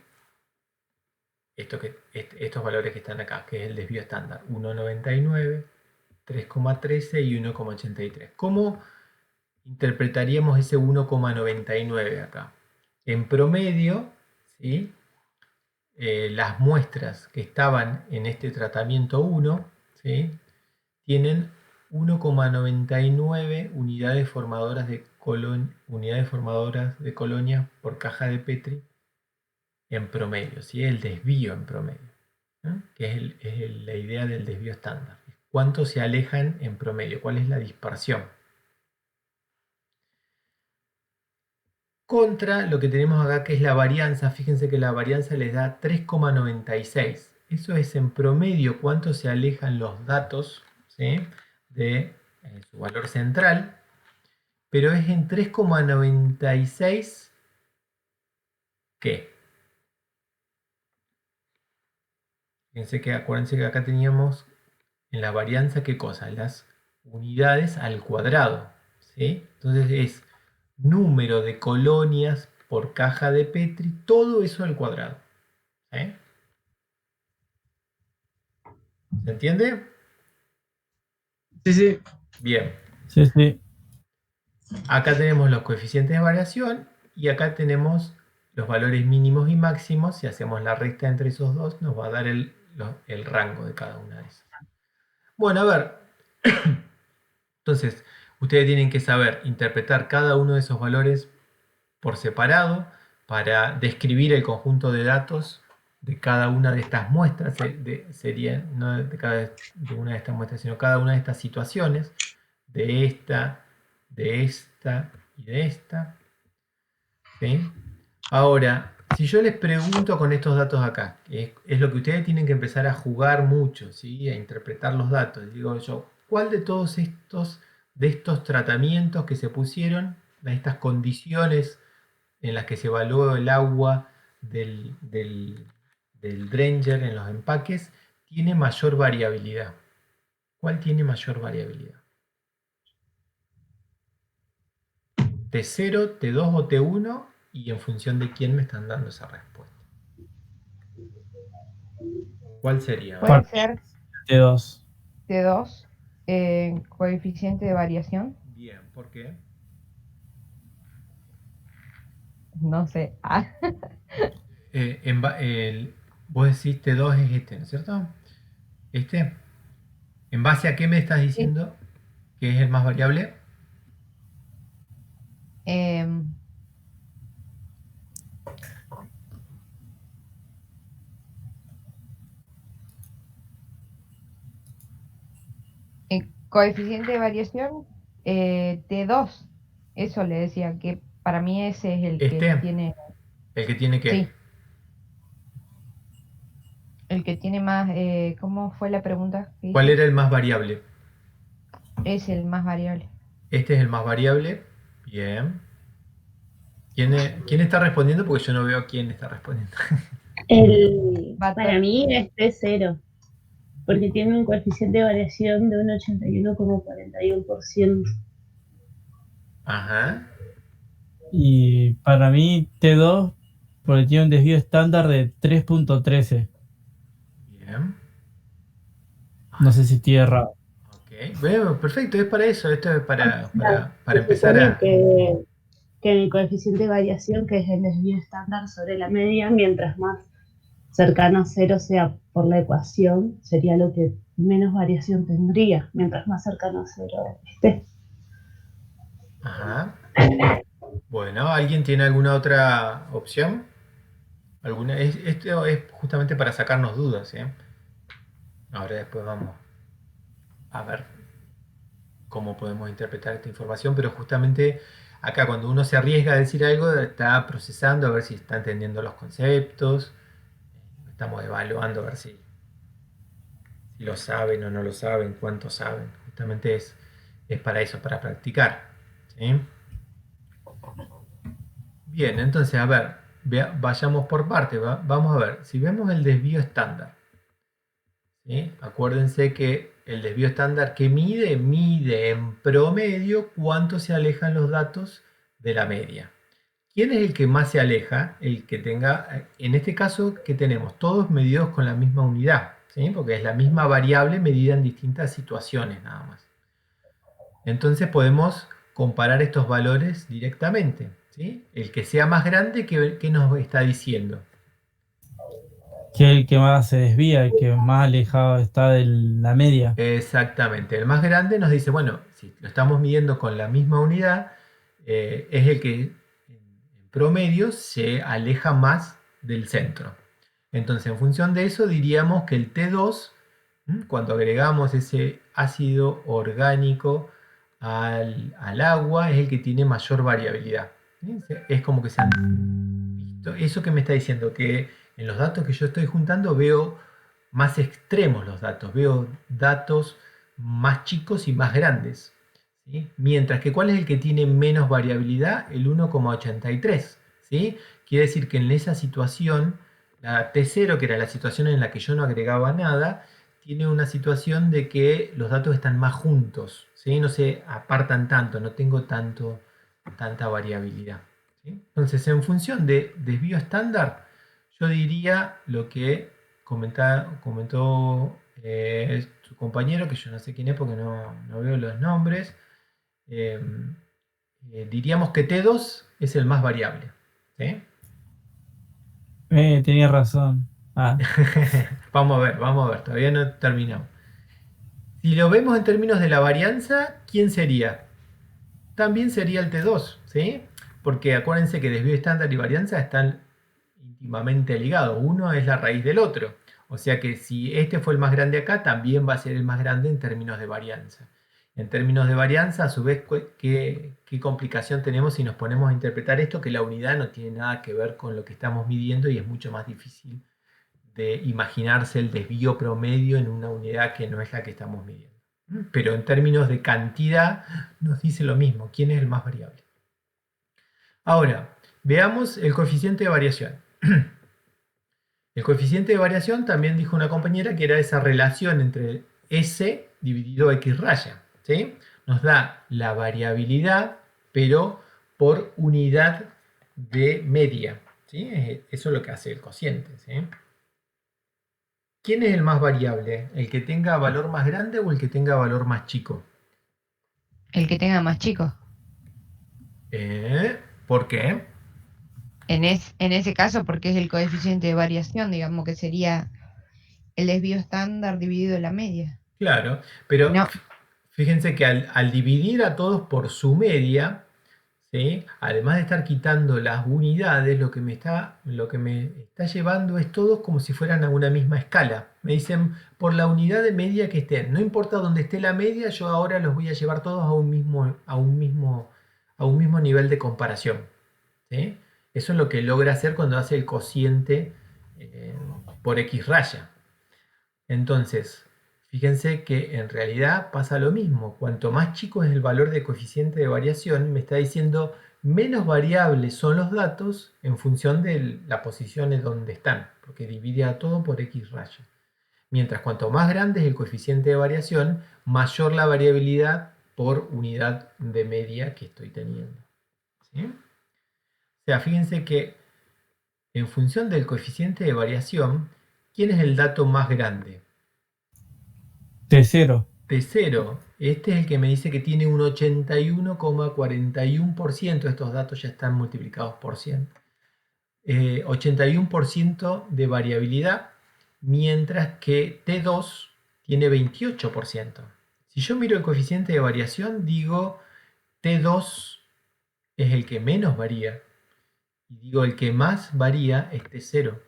Estos valores que están acá, que es el desvío estándar, 1,99, 3,13 y 1,83. ¿Cómo interpretaríamos ese 1,99 acá? En promedio, ¿sí? Las muestras que estaban en este tratamiento 1, ¿sí? Tienen 1,99 unidades formadoras de colonia por caja de Petri en promedio, ¿sí? El desvío en promedio, ¿no? Que es la idea del desvío estándar. ¿Cuánto se alejan en promedio? ¿Cuál es la dispersión? Contra lo que tenemos acá, que es la varianza. Fíjense que la varianza les da 3,96. Eso es en promedio cuánto se alejan los datos, ¿sí? De su valor central, pero es en 3,96 ¿qué? Fíjense que acuérdense que acá teníamos en la varianza, ¿qué cosa? Las unidades al cuadrado, ¿sí? Entonces es número de colonias por caja de Petri, todo eso al cuadrado. ¿Sí? ¿Se entiende? sí, sí. Bien. Sí, sí. acá tenemos los coeficientes de variación y acá tenemos los valores mínimos y máximos. Si hacemos la recta entre esos dos, nos va a dar el rango de cada una de esas. Bueno, a ver. Entonces, ustedes tienen que saber interpretar cada uno de esos valores por separado para describir el conjunto de datos de cada una de estas muestras, sería no de una de estas muestras, sino cada una de estas situaciones, de esta y de esta. ¿Sí? Ahora, si yo les pregunto con estos datos acá, que es lo que ustedes tienen que empezar a jugar mucho, ¿sí? A interpretar los datos. Digo yo, ¿cuál de todos estos tratamientos que se pusieron, de estas condiciones en las que se evaluó el agua del Dranger en los empaques, tiene mayor variabilidad? ¿Cuál tiene mayor variabilidad? ¿T0, T2 o T1? Y en función de quién me están dando esa respuesta. ¿Cuál sería? Puede ser T2. T2, coeficiente de variación. Bien, ¿por qué? No sé. Ah, Vos decís T2 es este, ¿no es cierto? ¿Este? ¿En base a qué me estás sí. diciendo que es el más variable? Em, coeficiente de variación, T2. Eso le decía, que para mí ese es el que tiene. ¿El que tiene qué? Sí. El que tiene más. ¿Cómo fue la pregunta que ¿Cuál hice? era el más variable? Es el más variable. Este es el más variable. Bien. ¿Quién está respondiendo? Porque yo no veo quién está respondiendo. Para mí es T0, porque tiene un coeficiente de variación de un 81,41%. Ajá. Y para mí T2, porque tiene un desvío estándar de 3.13. Bien. No sé si estoy errado. Ok. Bueno, perfecto, es para eso. Esto es para Se empezar supone a... que el coeficiente de variación, que es el desvío estándar sobre la media, mientras más cercano a cero sea por la ecuación, sería lo que menos variación tendría, mientras más cercano a cero esté. Ajá. Bueno, ¿alguien tiene alguna otra opción? Esto es justamente para sacarnos dudas, ¿eh? Ahora después vamos a ver cómo podemos interpretar esta información, pero justamente acá cuando uno se arriesga a decir algo, está procesando a ver si está entendiendo los conceptos, estamos evaluando a ver si lo saben o no lo saben, cuánto saben. Justamente es para eso, para practicar. ¿Sí? Bien, entonces, a ver, vayamos por parte. Vamos a ver, si vemos el desvío estándar. ¿Sí? Acuérdense que el desvío estándar que mide en promedio cuánto se alejan los datos de la media. ¿Quién es el que más se aleja? El que tenga, en este caso, que tenemos todos medidos con la misma unidad, ¿sí? Porque es la misma variable medida en distintas situaciones nada más. Entonces podemos comparar estos valores directamente, ¿sí? El que sea más grande, ¿qué nos está diciendo? Que es el que más se desvía, el que más alejado está de la media. Exactamente, el más grande nos dice, bueno, si lo estamos midiendo con la misma unidad, es el que en promedio se aleja más del centro. Entonces, en función de eso, diríamos que el T2, cuando agregamos ese ácido orgánico al agua, es el que tiene mayor variabilidad. ¿Sí? Es como que se han visto. Eso que me está diciendo, que en los datos que yo estoy juntando veo más extremos los datos, veo datos más chicos y más grandes. ¿Sí? Mientras que ¿cuál es el que tiene menos variabilidad? El 1,83. ¿Sí? Quiere decir que en esa situación, la T0, que era la situación en la que yo no agregaba nada, tiene una situación de que los datos están más juntos, ¿sí? No se apartan tanto, no tengo tanta variabilidad. ¿Sí? Entonces, en función de desvío estándar, yo diría lo que comentó su compañero, que yo no sé quién es porque no veo los nombres. diríamos que T2 es el más variable. ¿Sí? Tenía razón. Ah, Vamos a ver, todavía no terminamos. Si lo vemos en términos de la varianza, ¿quién sería? También sería el T2, ¿sí? Porque acuérdense que desvío estándar y varianza están íntimamente ligados. Uno es la raíz del otro. O sea que si este fue el más grande acá, también va a ser el más grande en términos de varianza. En términos de varianza, a su vez, ¿qué complicación tenemos si nos ponemos a interpretar esto? Que la unidad no tiene nada que ver con lo que estamos midiendo y es mucho más difícil de imaginarse el desvío promedio en una unidad que no es la que estamos midiendo. Pero en términos de cantidad nos dice lo mismo, quién es el más variable. Ahora, veamos el coeficiente de variación. El coeficiente de variación también dijo una compañera que era esa relación entre S dividido X raya. ¿Sí? Nos da la variabilidad, pero por unidad de media. ¿Sí? Eso es lo que hace el cociente. ¿Sí? ¿Quién es el más variable? ¿El que tenga valor más grande o el que tenga valor más chico? El que tenga más chicos. ¿Por qué? En ese caso, porque es el coeficiente de variación, digamos que sería el desvío estándar dividido la media. Claro, pero No, fíjense que al dividir a todos por su media, ¿sí? Además de estar quitando las unidades, lo que me está llevando es todos como si fueran a una misma escala. Me dicen, por la unidad de media que estén, no importa dónde esté la media, yo ahora los voy a llevar todos a un mismo nivel de comparación. ¿Sí? Eso es lo que logra hacer cuando hace el cociente por X raya. Entonces, fíjense que en realidad pasa lo mismo. Cuanto más chico es el valor de coeficiente de variación, me está diciendo menos variables son los datos en función de la posición en donde están, porque divide a todo por X raya. Mientras cuanto más grande es el coeficiente de variación, mayor la variabilidad por unidad de media que estoy teniendo. ¿Sí? O sea, fíjense que en función del coeficiente de variación, ¿quién es el dato más grande? T0. T0, este es el que me dice que tiene un 81,41%, estos datos ya están multiplicados por 100, 81% de variabilidad, mientras que T2 tiene 28%. Si yo miro el coeficiente de variación, digo T2 es el que menos varía, y digo el que más varía es T0.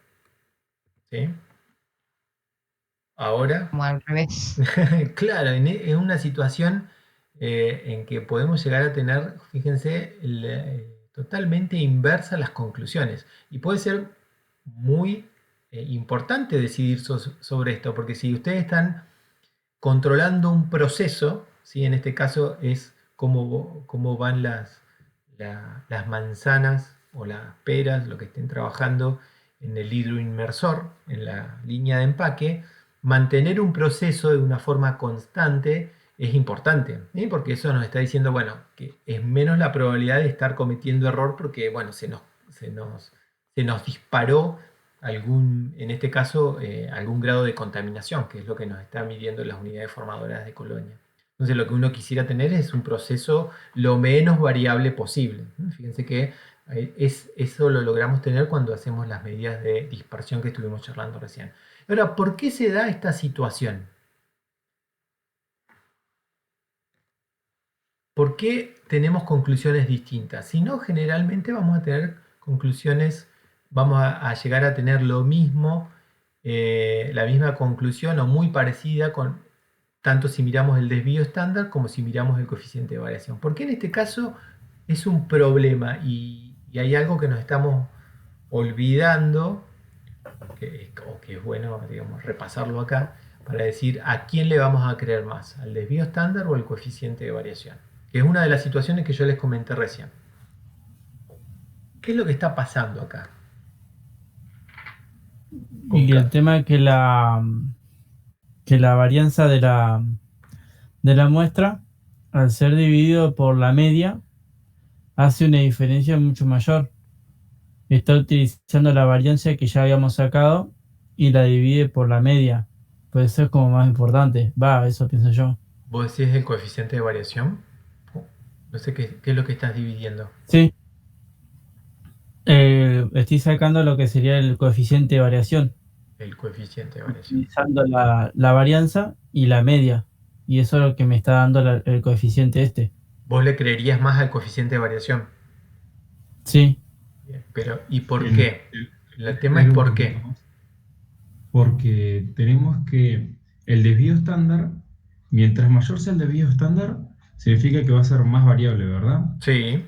¿Sí? Ahora, como al revés. claro, en una situación en que podemos llegar a tener, fíjense, totalmente inversas las conclusiones. Y puede ser muy importante decidir sobre esto, porque si ustedes están controlando un proceso, ¿sí? En este caso es cómo van las manzanas o las peras, lo que estén trabajando en el hidroinmersor, en la línea de empaque, mantener un proceso de una forma constante es importante, ¿sí? Porque eso nos está diciendo, bueno, que es menos la probabilidad de estar cometiendo error porque, bueno, se nos disparó en este caso, algún grado de contaminación, que es lo que nos está midiendo las unidades formadoras de colonia. Entonces, lo que uno quisiera tener es un proceso lo menos variable posible. Fíjense que eso lo logramos tener cuando hacemos las medidas de dispersión que estuvimos charlando recién. Ahora, ¿por qué se da esta situación? ¿Por qué tenemos conclusiones distintas? Si no, generalmente vamos a tener conclusiones, vamos a llegar a tener lo mismo, la misma conclusión o muy parecida tanto si miramos el desvío estándar como si miramos el coeficiente de variación. ¿Por qué en este caso es un problema y hay algo que nos estamos olvidando, que es bueno, digamos, repasarlo acá, para decir a quién le vamos a creer más, al desvío estándar o al coeficiente de variación? Que es una de las situaciones que yo les comenté recién. ¿Qué es lo que está pasando acá? Y el tema es que la varianza de la muestra, al ser dividido por la media, hace una diferencia mucho mayor. Está utilizando la varianza que ya habíamos sacado y la divide por la media. Puede ser como más importante. Eso pienso yo. ¿Vos decís el coeficiente de variación? No sé qué es lo que estás dividiendo. Sí. Estoy sacando lo que sería el coeficiente de variación, El coeficiente de variación. utilizando la varianza y la media. Y eso es lo que me está dando el coeficiente este. ¿Vos le creerías más al coeficiente de variación? Sí. Bien, pero ¿y por El- qué? el- El tema es un por qué. poquito, porque tenemos que el desvío estándar, mientras mayor sea el desvío estándar, significa que va a ser más variable, ¿verdad? Sí,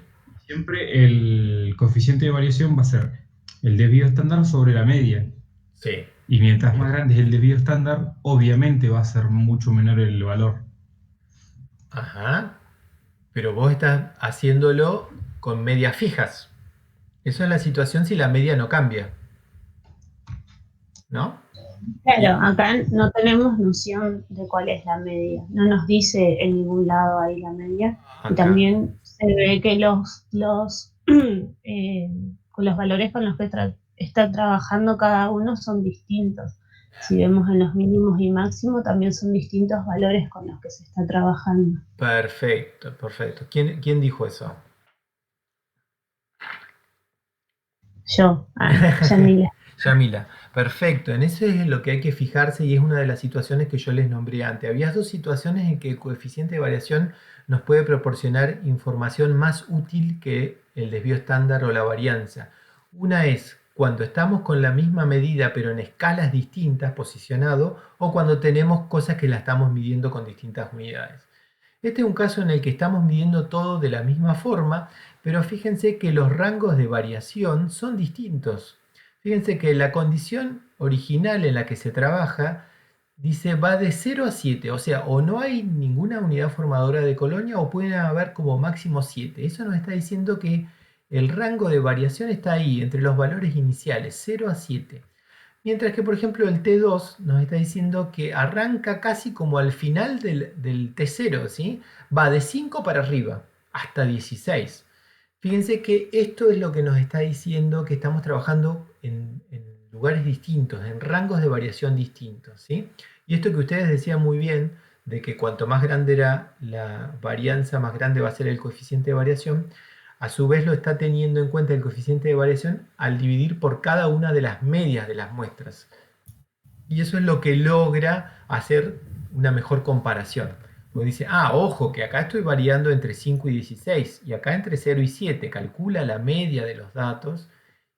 Siempre el coeficiente de variación va a ser el desvío estándar sobre la media. sí. Y mientras más grande es el desvío estándar, obviamente va a ser mucho menor el valor. Ajá. Pero vos estás haciéndolo con medias fijas. Eso es la situación si la media no cambia. ¿No? Claro, acá no tenemos noción de cuál es la media. No nos dice en ningún lado ahí la media. Y Acá. también se ve que con los valores con los que está trabajando cada uno son distintos. Si vemos en los mínimos y máximos, también son distintos valores con los que se está trabajando. Perfecto, perfecto. ¿Quién dijo eso? Yo, Yamila. Yamila, perfecto. En eso es lo que hay que fijarse y es una de las situaciones que yo les nombré antes. Había dos situaciones en que el coeficiente de variación nos puede proporcionar información más útil que el desvío estándar o la varianza. Una es cuando estamos con la misma medida pero en escalas distintas posicionado o cuando tenemos cosas que la estamos midiendo con distintas unidades. Este es un caso en el que estamos midiendo todo de la misma forma, pero fíjense que los rangos de variación son distintos. Fíjense que la condición original en la que se trabaja dice va de 0 a 7, o sea, o no hay ninguna unidad formadora de colonia o pueden haber como máximo 7. Eso nos está diciendo que el rango de variación está ahí, entre los valores iniciales, 0 a 7. Mientras que, por ejemplo, el T2 nos está diciendo que arranca casi como al final del T0, ¿sí? Va de 5 para arriba, hasta 16. Fíjense que esto es lo que nos está diciendo que estamos trabajando en lugares distintos, en rangos de variación distintos, ¿sí? Y esto que ustedes decían muy bien, de que cuanto más grande era la varianza, más grande va a ser el coeficiente de variación, a su vez lo está teniendo en cuenta el coeficiente de variación al dividir por cada una de las medias de las muestras. Y eso es lo que logra hacer una mejor comparación. Porque dice, ojo, que acá estoy variando entre 5 y 16 y acá entre 0 y 7. Calcula la media de los datos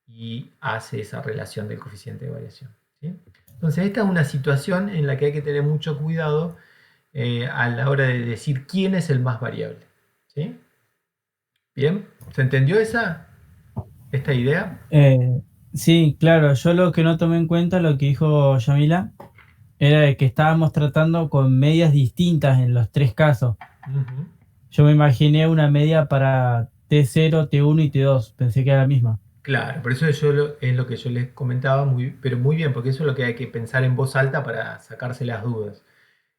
y hace esa relación del coeficiente de variación, ¿sí? Entonces esta es una situación en la que hay que tener mucho cuidado a la hora de decir quién es el más variable, ¿sí? ¿Bien? ¿Se entendió esta idea? Sí, claro. Yo lo que no tomé en cuenta, lo que dijo Yamila, era de que estábamos tratando con medias distintas en los tres casos. Ujú. Yo me imaginé una media para T0, T1 y T2. Pensé que era la misma. Claro, por eso es lo que yo les comentaba, pero muy bien, porque eso es lo que hay que pensar en voz alta para sacarse las dudas.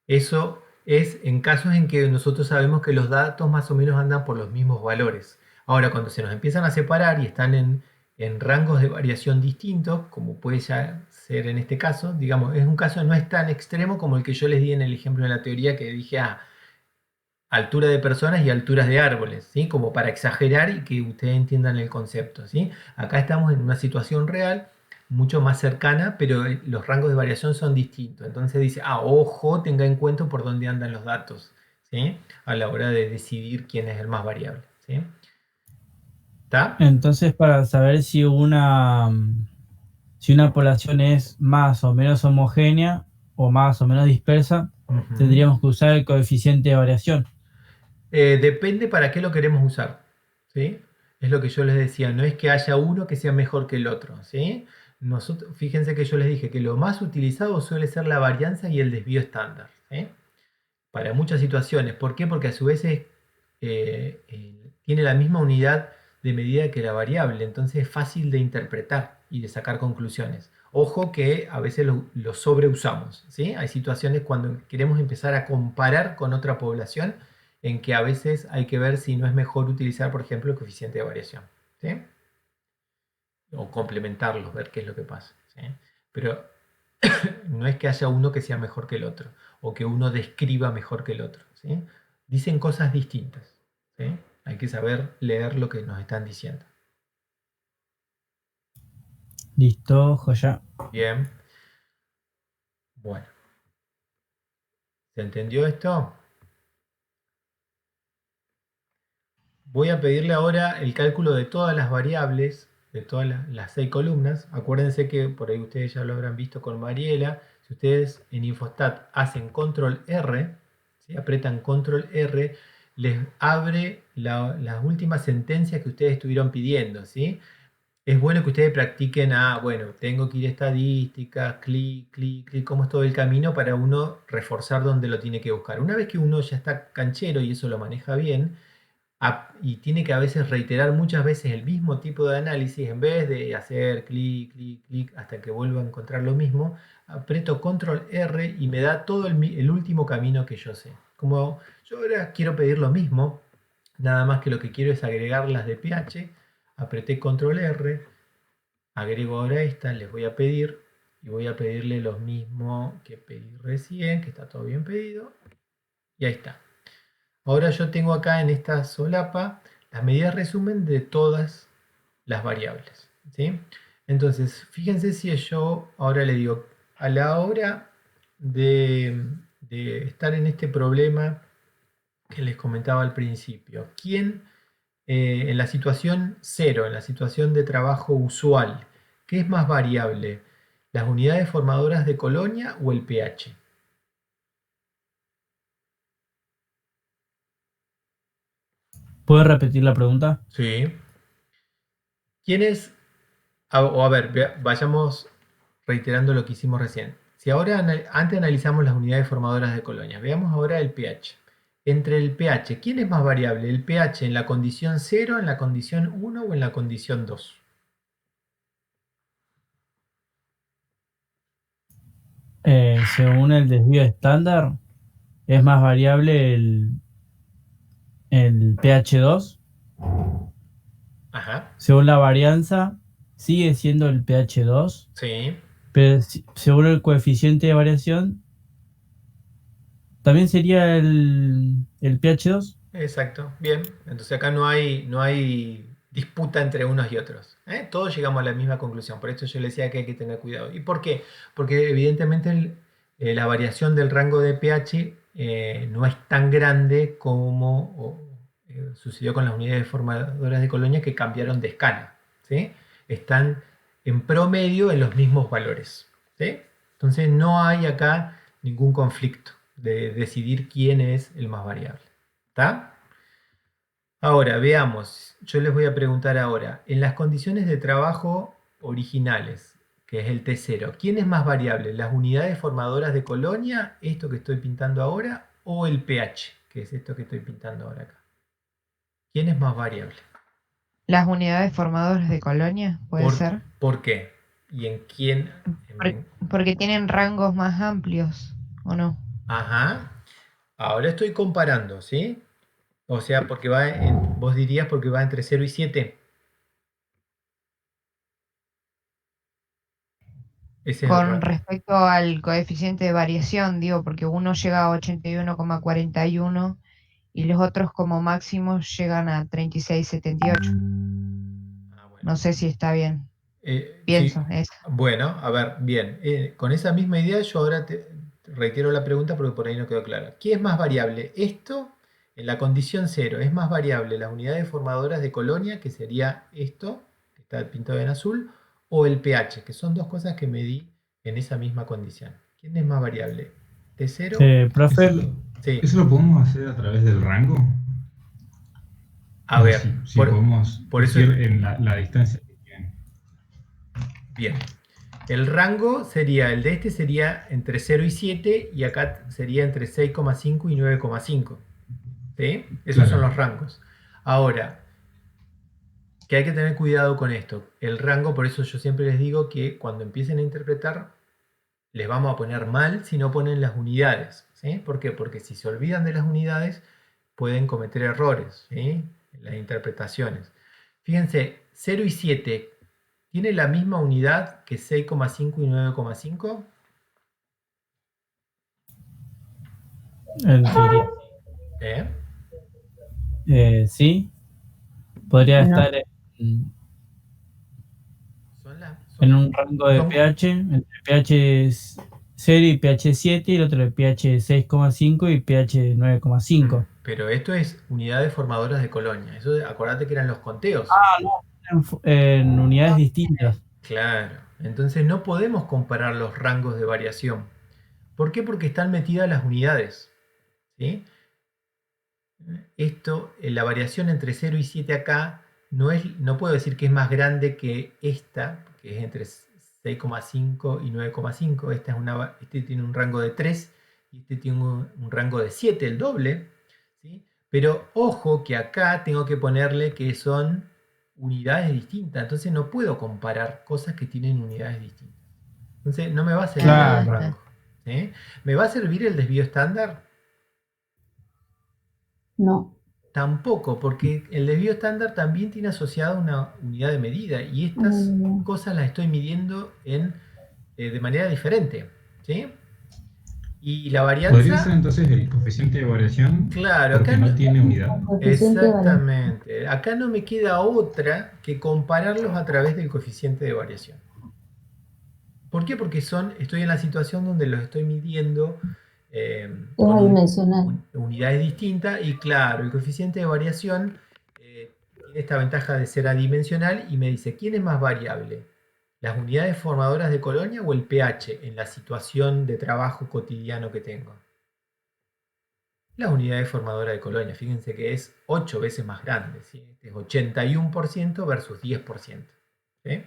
Eso es en casos en que nosotros sabemos que los datos más o menos andan por los mismos valores. Ahora, cuando se nos empiezan a separar y están en rangos de variación distintos, como puede ya ser en este caso, digamos, es un caso no es tan extremo como el que yo les di en el ejemplo de la teoría que dije, altura de personas y alturas de árboles, ¿sí? Como para exagerar y que ustedes entiendan el concepto, ¿sí? Acá estamos en una situación real mucho más cercana, pero los rangos de variación son distintos. Entonces dice, ojo, tenga en cuenta por dónde andan los datos, ¿sí? A la hora de decidir quién es el más variable, ¿sí? ¿Está? Entonces, para saber si una población es más o menos homogénea o más o menos dispersa, Ujú. tendríamos que usar el coeficiente de variación. Depende para qué lo queremos usar, ¿sí? Es lo que yo les decía, no es que haya uno que sea mejor que el otro, ¿sí? Fíjense que yo les dije que lo más utilizado suele ser la varianza y el desvío estándar, ¿sí? Para muchas situaciones. ¿Por qué? Porque a su vez tiene la misma unidad de medida que la variable, entonces es fácil de interpretar y de sacar conclusiones. Ojo que a veces lo sobreusamos, ¿sí? Hay situaciones cuando queremos empezar a comparar con otra población en que a veces hay que ver si no es mejor utilizar, por ejemplo, el coeficiente de variación, ¿sí? O complementarlos, ver qué es lo que pasa, ¿sí? Pero no es que haya uno que sea mejor que el otro o que uno describa mejor que el otro, ¿sí? Dicen cosas distintas, ¿sí? Hay que saber leer lo que nos están diciendo. Listo, joya. Bien. Bueno. ¿Se entendió esto? Voy a pedirle ahora el cálculo de todas las variables, de todas las 6 columnas. Acuérdense que por ahí ustedes ya lo habrán visto con Mariela. Si ustedes en Infostat hacen control R, ¿sí? Apretan control R, les abre las últimas sentencias que ustedes estuvieron pidiendo, ¿sí? Es bueno que ustedes practiquen bueno, tengo que ir a estadística, clic, clic, clic, cómo es todo el camino para uno reforzar donde lo tiene que buscar. Una vez que uno ya está canchero y eso lo maneja bien, y tiene que a veces reiterar muchas veces el mismo tipo de análisis, en vez de hacer clic, clic, clic hasta que vuelva a encontrar lo mismo, aprieto control R y me da todo el último camino que yo sé. Como yo ahora quiero pedir lo mismo, nada más que lo que quiero es agregar las de pH, apreté control R, agrego ahora esta, les voy a pedir y voy a pedirle lo mismo que pedí recién, que está todo bien pedido, y ahí está. Ahora yo tengo acá en esta solapa las medidas resumen de todas las variables, ¿sí? Entonces, fíjense si yo ahora le digo, a la hora de estar en este problema que les comentaba al principio, ¿quién en la situación 0, en la situación de trabajo usual, qué es más variable? ¿Las unidades formadoras de colonia o el pH? ¿Puedes repetir la pregunta? Sí. ¿Quién es? A ver, vayamos reiterando lo que hicimos recién. Si ahora antes analizamos las unidades formadoras de colonias, veamos ahora el pH. Entre el pH, ¿quién es más variable? ¿El pH en la condición 0, en la condición 1 o en la condición 2? Según el desvío estándar, es más variable el pH 2. Ajá, Según la varianza, sigue siendo el pH 2, sí, pero según el coeficiente de variación, también sería el pH 2. exacto. Bien, entonces acá no hay disputa entre unos y otros. Todos llegamos a la misma conclusión. Por eso yo le decía que hay que tener cuidado. ¿Y por qué? Porque evidentemente la variación del rango de pH no es tan grande como sucedió con las unidades formadoras de colonia que cambiaron de escala, ¿sí? Están en promedio en los mismos valores, ¿sí? Entonces no hay acá ningún conflicto de decidir quién es el más variable. ¿Está? Ahora, veamos. Yo les voy a preguntar ahora, en las condiciones de trabajo originales, que es el T0, ¿quién es más variable? ¿Las unidades formadoras de colonia, esto que estoy pintando ahora, o el pH, que es esto que estoy pintando ahora acá? ¿Quién es más variable? Las unidades formadoras de colonia, puede ser. ¿Por qué? ¿Y en quién? Porque tienen rangos más amplios, ¿o no? Ajá. Ahora estoy comparando, ¿sí? O sea, porque vos dirías porque va entre 0 y 7. Ese es el Con rango. respecto al coeficiente de variación, digo, porque uno llega a 81,41 y los otros como máximo llegan a 36,78. Ah, bueno. No sé si está bien. Sí, Pienso eso. bueno, a ver, bien. Con esa misma idea yo ahora te reitero la pregunta porque por ahí no quedó clara. ¿Qué es más variable? Esto, en la condición 0, ¿es más variable las unidades formadoras de colonia, que sería esto, que está pintado en azul, o el pH, que son dos cosas que medí en esa misma condición? ¿Quién es más variable? ¿T0? ¿Eso Profe, lo, Sí. eso lo podemos hacer a través del rango? A O ver, si podemos por eso decir en la distancia que tienen. bien. El rango sería, el de este sería entre 0 y 7 y acá sería entre 6,5 y 9,5. ¿Sí? Esos son Claro. los rangos. Ahora, que hay que tener cuidado con esto. El rango, por eso yo siempre les digo que cuando empiecen a interpretar, les vamos a poner mal si no ponen las unidades. ¿Sí? ¿Por qué? Porque si se olvidan de las unidades, pueden cometer errores, ¿sí? En las interpretaciones. Fíjense, 0 y 7 ¿tiene la misma unidad que 6,5 y 9,5? en teoría. ¿Eh? Sí, podría No. estar Son en un rango de son- pH, entre pH 0 y pH 7, y el otro de pH 6,5 y pH 9,5. Pero esto es unidades formadoras de colonia. Eso, acordate que eran los conteos. Ah, no, en unidades distintas. Claro. Entonces no podemos comparar los rangos de variación. ¿Por qué? Porque están metidas las unidades. ¿Sí? Esto, la variación entre 0 y 7 acá, no puedo decir que es más grande que esta, que es entre 6,5 y 9,5. Este tiene un rango de 3 y este tiene un rango de 7, el doble. ¿Sí? Pero ojo que acá tengo que ponerle que son unidades distintas. Entonces no puedo comparar cosas que tienen unidades distintas. Entonces no me va a servir el Claro. rango. ¿Sí? ¿Me va a servir el desvío estándar? No. Tampoco, porque el desvío estándar también tiene asociada una unidad de medida y estas cosas las estoy midiendo de manera diferente. ¿Sí? Y la Podría ser varianza, entonces el coeficiente de variación claro, porque acá no tiene unidad. Coeficiente de variación. exactamente. Acá no me queda otra que compararlos a través del coeficiente de variación. ¿Por qué? Porque estoy en la situación donde los estoy midiendo con adimensional. unidades distintas y claro, el coeficiente de variación tiene esta ventaja de ser adimensional y me dice, ¿quién es más variable? ¿Las unidades formadoras de colonia o el pH en la situación de trabajo cotidiano que tengo? Las unidades formadoras de colonia, fíjense que es 8 veces más grande, ¿sí? Este es 81% versus 10%. ¿Sí?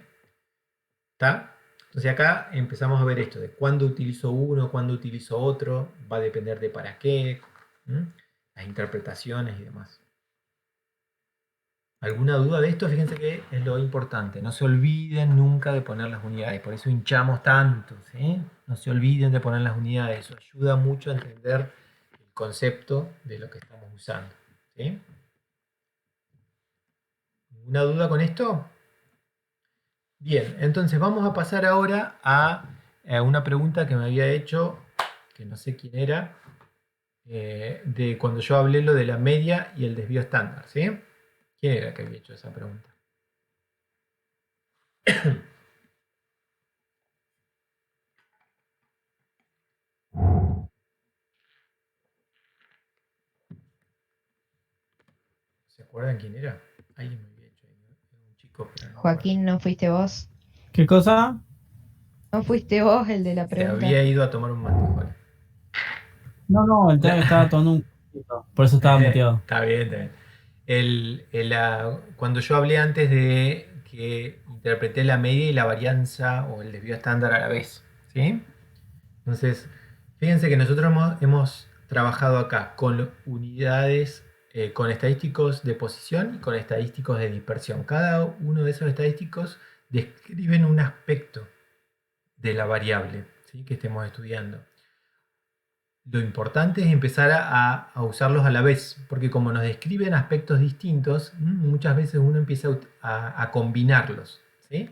¿Está? Entonces acá empezamos a ver esto de cuándo utilizo uno, cuándo utilizo otro, va a depender de para qué, las interpretaciones y demás. ¿Alguna duda de esto? Fíjense que es lo importante, no se olviden nunca de poner las unidades, por eso hinchamos tanto, ¿sí? No se olviden de poner las unidades, eso ayuda mucho a entender el concepto de lo que estamos usando. ¿Sí? ¿Alguna duda con esto? Bien, entonces vamos a pasar ahora a una pregunta que me había hecho, que no sé quién era, de cuando yo hablé lo de la media y el desvío estándar, ¿sí? ¿Quién era que había hecho esa pregunta? ¿Se acuerdan quién era? Alguien me había hecho ahí, ¿no? Era un chico, pero no me acuerdo. Joaquín, ¿no fuiste vos? ¿Qué cosa? ¿No fuiste vos el de la Se pregunta? había ido a tomar un mate, Juan. No, el tema que estaba tomando un cafecito, por eso estaba muteado. Está bien, está bien. Cuando yo hablé antes de que interpreté la media y la varianza o el desvío estándar a la vez, ¿sí? Entonces, fíjense que nosotros hemos trabajado acá con unidades, con estadísticos de posición y con estadísticos de dispersión. Cada uno de esos estadísticos describen un aspecto de la variable, ¿sí?, que estemos estudiando. Lo importante es empezar a usarlos a la vez, porque como nos describen aspectos distintos, muchas veces uno empieza a combinarlos, ¿sí?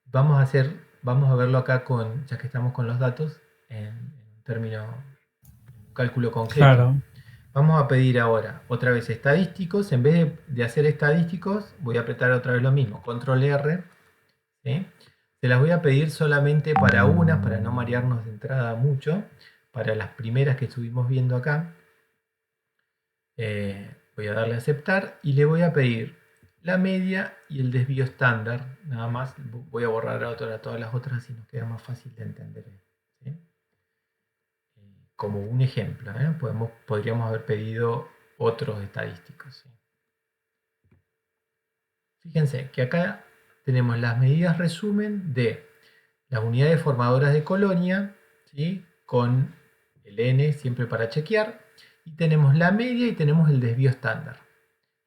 Vamos a verlo acá ya que estamos con los datos, en un término, un cálculo concreto. Claro. Vamos a pedir ahora otra vez estadísticos. En vez de hacer estadísticos, voy a apretar otra vez lo mismo, control R, ¿sí? Se las voy a pedir solamente para unas, para no marearnos de entrada mucho. Para las primeras que estuvimos viendo acá, voy a darle a aceptar y le voy a pedir la media y el desvío estándar. Nada más voy a borrar a todas las otras, así nos queda más fácil de entender, ¿sí? Como un ejemplo, podríamos haber pedido otros estadísticos, ¿sí? Fíjense que acá tenemos las medidas resumen de las unidades formadoras de colonia, ¿sí?, con el n siempre para chequear, y tenemos la media y tenemos el desvío estándar.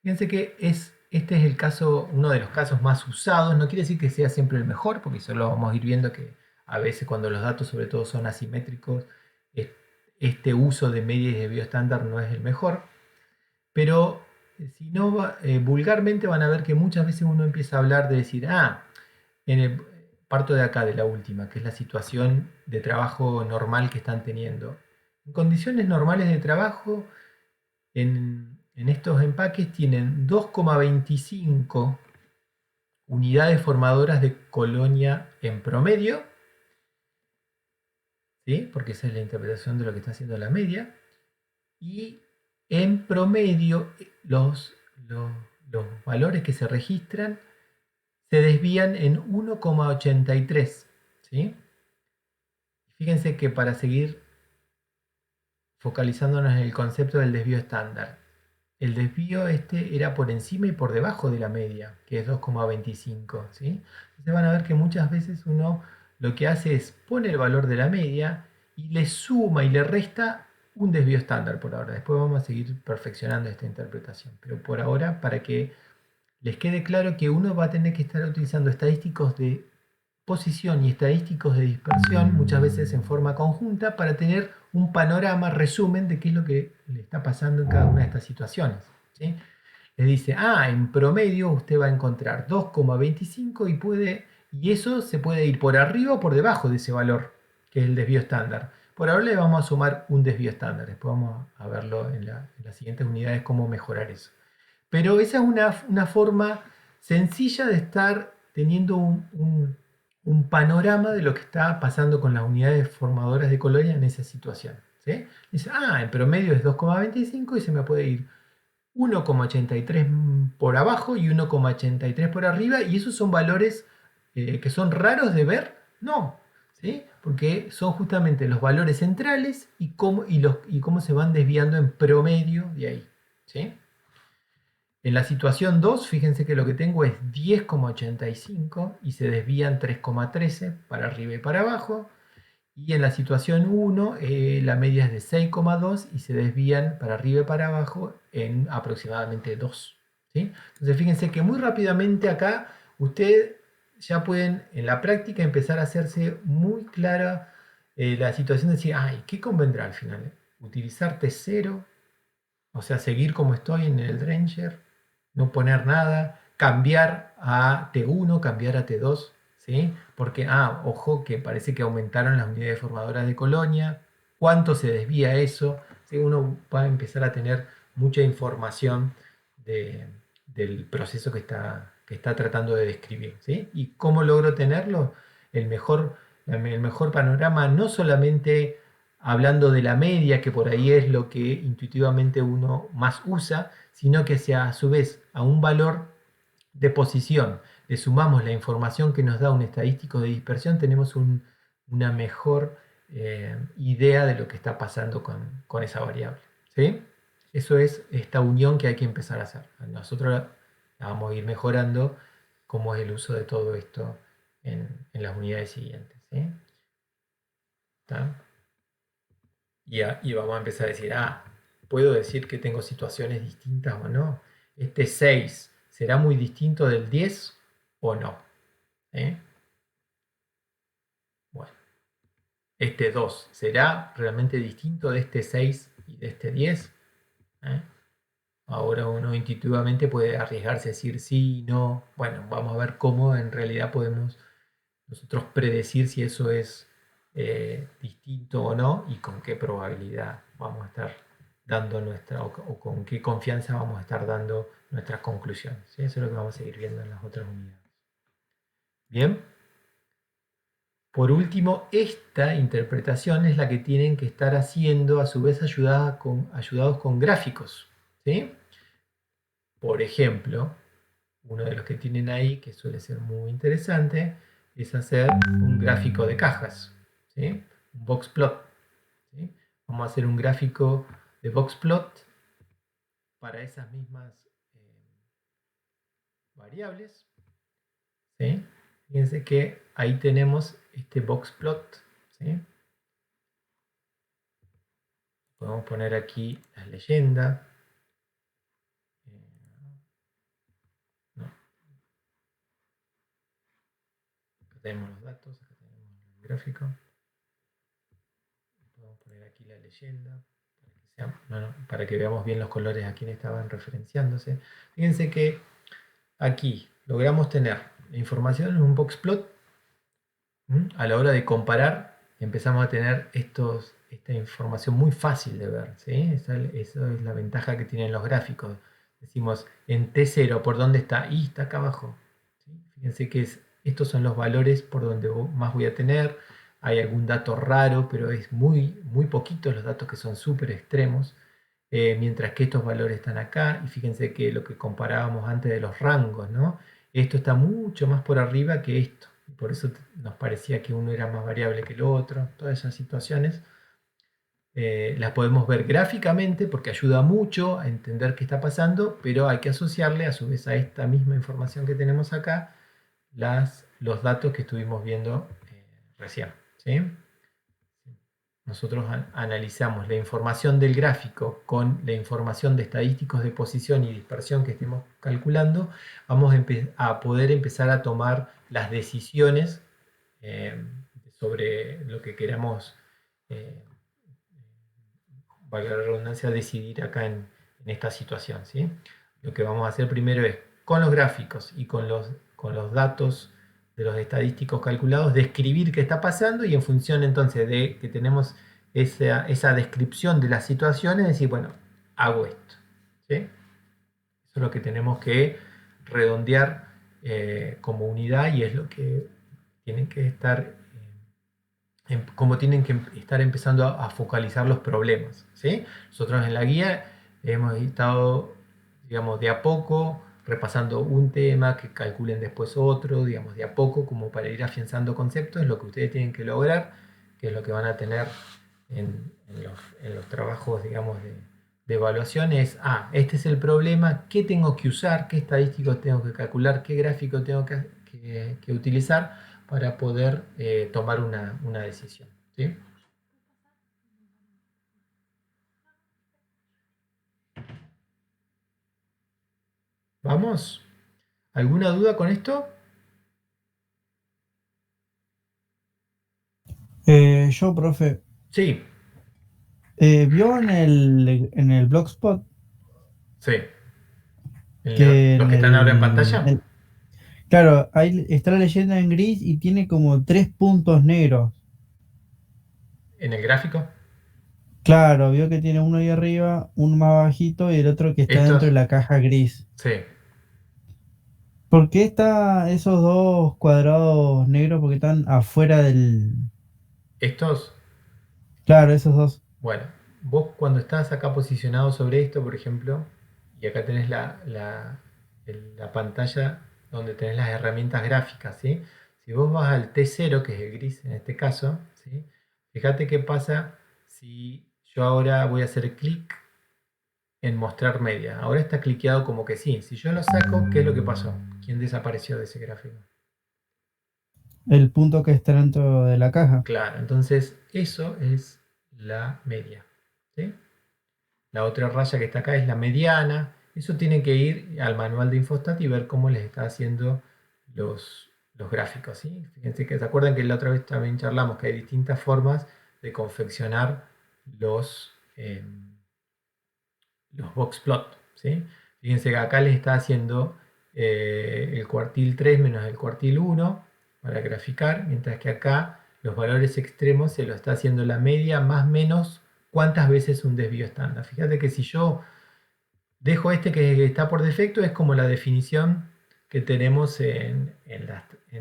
Fíjense que este es el caso, uno de los casos más usados. No quiere decir que sea siempre el mejor, porque solo vamos a ir viendo que a veces cuando los datos sobre todo son asimétricos, este uso de media y desvío estándar no es el mejor, pero si no, vulgarmente van a ver que muchas veces uno empieza a hablar de decir, parto de acá, de la última, que es la situación de trabajo normal que están teniendo. En condiciones normales de trabajo, en en estos empaques tienen 2,25 unidades formadoras de colonia en promedio, ¿sí? Porque esa es la interpretación de lo que está haciendo la media. Y en promedio los valores que se registran se desvían en 1,83, ¿sí? Fíjense que para seguir focalizándonos en el concepto del desvío estándar, el desvío era por encima y por debajo de la media, que es 2,25, ¿sí? Entonces van a ver que muchas veces uno lo que hace es pone el valor de la media y le suma y le resta un desvío estándar por ahora. Después vamos a seguir perfeccionando esta interpretación, pero por ahora, para que les quede claro que uno va a tener que estar utilizando estadísticos de posición y estadísticos de dispersión muchas veces en forma conjunta para tener un panorama, resumen de qué es lo que le está pasando en cada una de estas situaciones, ¿sí? Le dice, en promedio usted va a encontrar 2,25 y eso se puede ir por arriba o por debajo de ese valor, que es el desvío estándar. Por ahora le vamos a sumar un desvío estándar, después vamos a verlo en las siguientes unidades cómo mejorar eso. Pero esa es una forma sencilla de estar teniendo un panorama de lo que está pasando con las unidades formadoras de colonia en esa situación, ¿sí? Dice, en promedio es 2,25 y se me puede ir 1,83 por abajo y 1,83 por arriba, y esos son valores que son raros de ver, no, ¿sí? Porque son justamente los valores centrales y cómo se van desviando en promedio de ahí, ¿sí? En la situación 2, fíjense que lo que tengo es 10,85 y se desvían 3,13 para arriba y para abajo. Y en la situación 1, la media es de 6,2 y se desvían para arriba y para abajo en aproximadamente 2, ¿sí? Entonces fíjense que muy rápidamente acá ustedes ya pueden en la práctica empezar a hacerse muy clara la situación de decir, ¿qué convendrá al final? ¿Utilizar T0? O sea, seguir como estoy en el Dranger, no poner nada, cambiar a T1, cambiar a T2, ¿sí? Porque, ojo, que parece que aumentaron las unidades formadoras de colonia. ¿Cuánto se desvía eso? ¿Sí? Uno va a empezar a tener mucha información del proceso que está tratando de describir, ¿sí? ¿Y cómo logro tenerlo? El mejor panorama, no solamente hablando de la media, que por ahí es lo que intuitivamente uno más usa, sino que a su vez a un valor de posición le sumamos la información que nos da un estadístico de dispersión, tenemos una mejor idea de lo que está pasando con esa variable, ¿sí? Eso es esta unión que hay que empezar a hacer. Nosotros la vamos a ir mejorando cómo es el uso de todo esto en las unidades siguientes, ¿sí? ¿Está? Y vamos a empezar a decir, ¿puedo decir que tengo situaciones distintas o no? Este 6, ¿será muy distinto del 10 o no? Bueno, este 2, ¿será realmente distinto de este 6 y de este 10? Ahora uno intuitivamente puede arriesgarse a decir sí, no. Bueno, vamos a ver cómo en realidad podemos nosotros predecir si eso es distinto o no y con qué probabilidad vamos a estar dando o con qué confianza vamos a estar dando nuestras conclusiones, ¿sí? Eso es lo que vamos a seguir viendo en las otras unidades. Bien. Por último, esta interpretación es la que tienen que estar haciendo a su vez ayudados con gráficos, ¿sí? Por ejemplo, uno de los que tienen ahí, que suele ser muy interesante, es hacer un gráfico de cajas, ¿sí? Un box plot, ¿sí? Vamos a hacer un gráfico de box plot para esas mismas variables, ¿sí? Fíjense que ahí tenemos este box plot, ¿sí? Podemos poner aquí las leyendas. Acá tenemos los datos, acá tenemos el gráfico. Podemos poner aquí la leyenda para que veamos bien los colores a quienes estaban referenciándose. Fíjense que aquí logramos tener la información en un box plot. A la hora de comparar empezamos a tener esta información muy fácil de ver, ¿sí? Esa es la ventaja que tienen los gráficos. Decimos, en T0, ¿por dónde está? Y está acá abajo. ¿Sí? Fíjense que estos son los valores por donde más voy a tener. Hay algún dato raro, pero es muy, muy poquito los datos que son súper extremos. Mientras que estos valores están acá. Y fíjense que lo que comparábamos antes de los rangos, ¿no? Esto está mucho más por arriba que esto. Por eso nos parecía que uno era más variable que el otro. Todas esas situaciones las podemos ver gráficamente porque ayuda mucho a entender qué está pasando, pero hay que asociarle a su vez a esta misma información que tenemos acá los datos que estuvimos viendo recién. ¿Sí? Nosotros analizamos la información del gráfico con la información de estadísticos de posición y dispersión que estemos calculando, vamos a poder empezar a tomar las decisiones sobre lo que queramos, valga la redundancia, decidir acá en esta situación, ¿sí? Lo que vamos a hacer primero es, con los gráficos y con los datos de los estadísticos calculados, describir qué está pasando y en función entonces de que tenemos esa descripción de las situaciones, decir, bueno, hago esto. ¿Sí? Eso es lo que tenemos que redondear como unidad y es lo que tienen que estar, como tienen que estar empezando a focalizar los problemas. ¿Sí? Nosotros en la guía hemos estado, digamos, de a poco repasando un tema, que calculen después otro, digamos, de a poco, como para ir afianzando conceptos, lo que ustedes tienen que lograr, que es lo que van a tener en los trabajos, digamos, de evaluación, es, este es el problema, ¿qué tengo que usar? ¿Qué estadísticos tengo que calcular? ¿Qué gráfico tengo que utilizar para poder tomar una decisión? ¿Sí? ¿Vamos? ¿Alguna duda con esto? Yo, profe, Sí, ¿vio en el Blogspot sí. que ¿Los en que están ahora en pantalla? claro, ahí está la leyenda en gris y tiene como 3 puntos negros? ¿En el gráfico? Claro, vio que tiene uno ahí arriba, uno más bajito y el otro que está dentro Estos, de la caja gris. sí. ¿Por qué está esos dos cuadrados negros? Porque están afuera del... Estos, Claro, esos dos. bueno, vos cuando estás acá posicionado sobre esto, por ejemplo, y acá tenés la pantalla donde tenés las herramientas gráficas, ¿sí? Si vos vas al T0, que es el gris en este caso, ¿sí? Fíjate qué pasa si yo ahora voy a hacer clic en mostrar media. Ahora está cliqueado como que sí. Si yo lo saco, ¿qué es lo que pasó? ¿Quién desapareció de ese gráfico? El punto que está dentro de la caja. Claro, entonces eso es la media. ¿Sí? La otra raya que está acá es la mediana. Eso tiene que ir al manual de Infostat y ver cómo les está haciendo los gráficos. ¿Sí? Fíjense que se acuerdan que la otra vez también charlamos que hay distintas formas de confeccionar los box plot. ¿Sí? Fíjense que acá les está haciendo el cuartil 3 menos el cuartil 1 para graficar, mientras que acá los valores extremos se lo está haciendo la media más menos cuántas veces un desvío estándar. Fíjate que si yo dejo este que está por defecto, es como la definición que tenemos en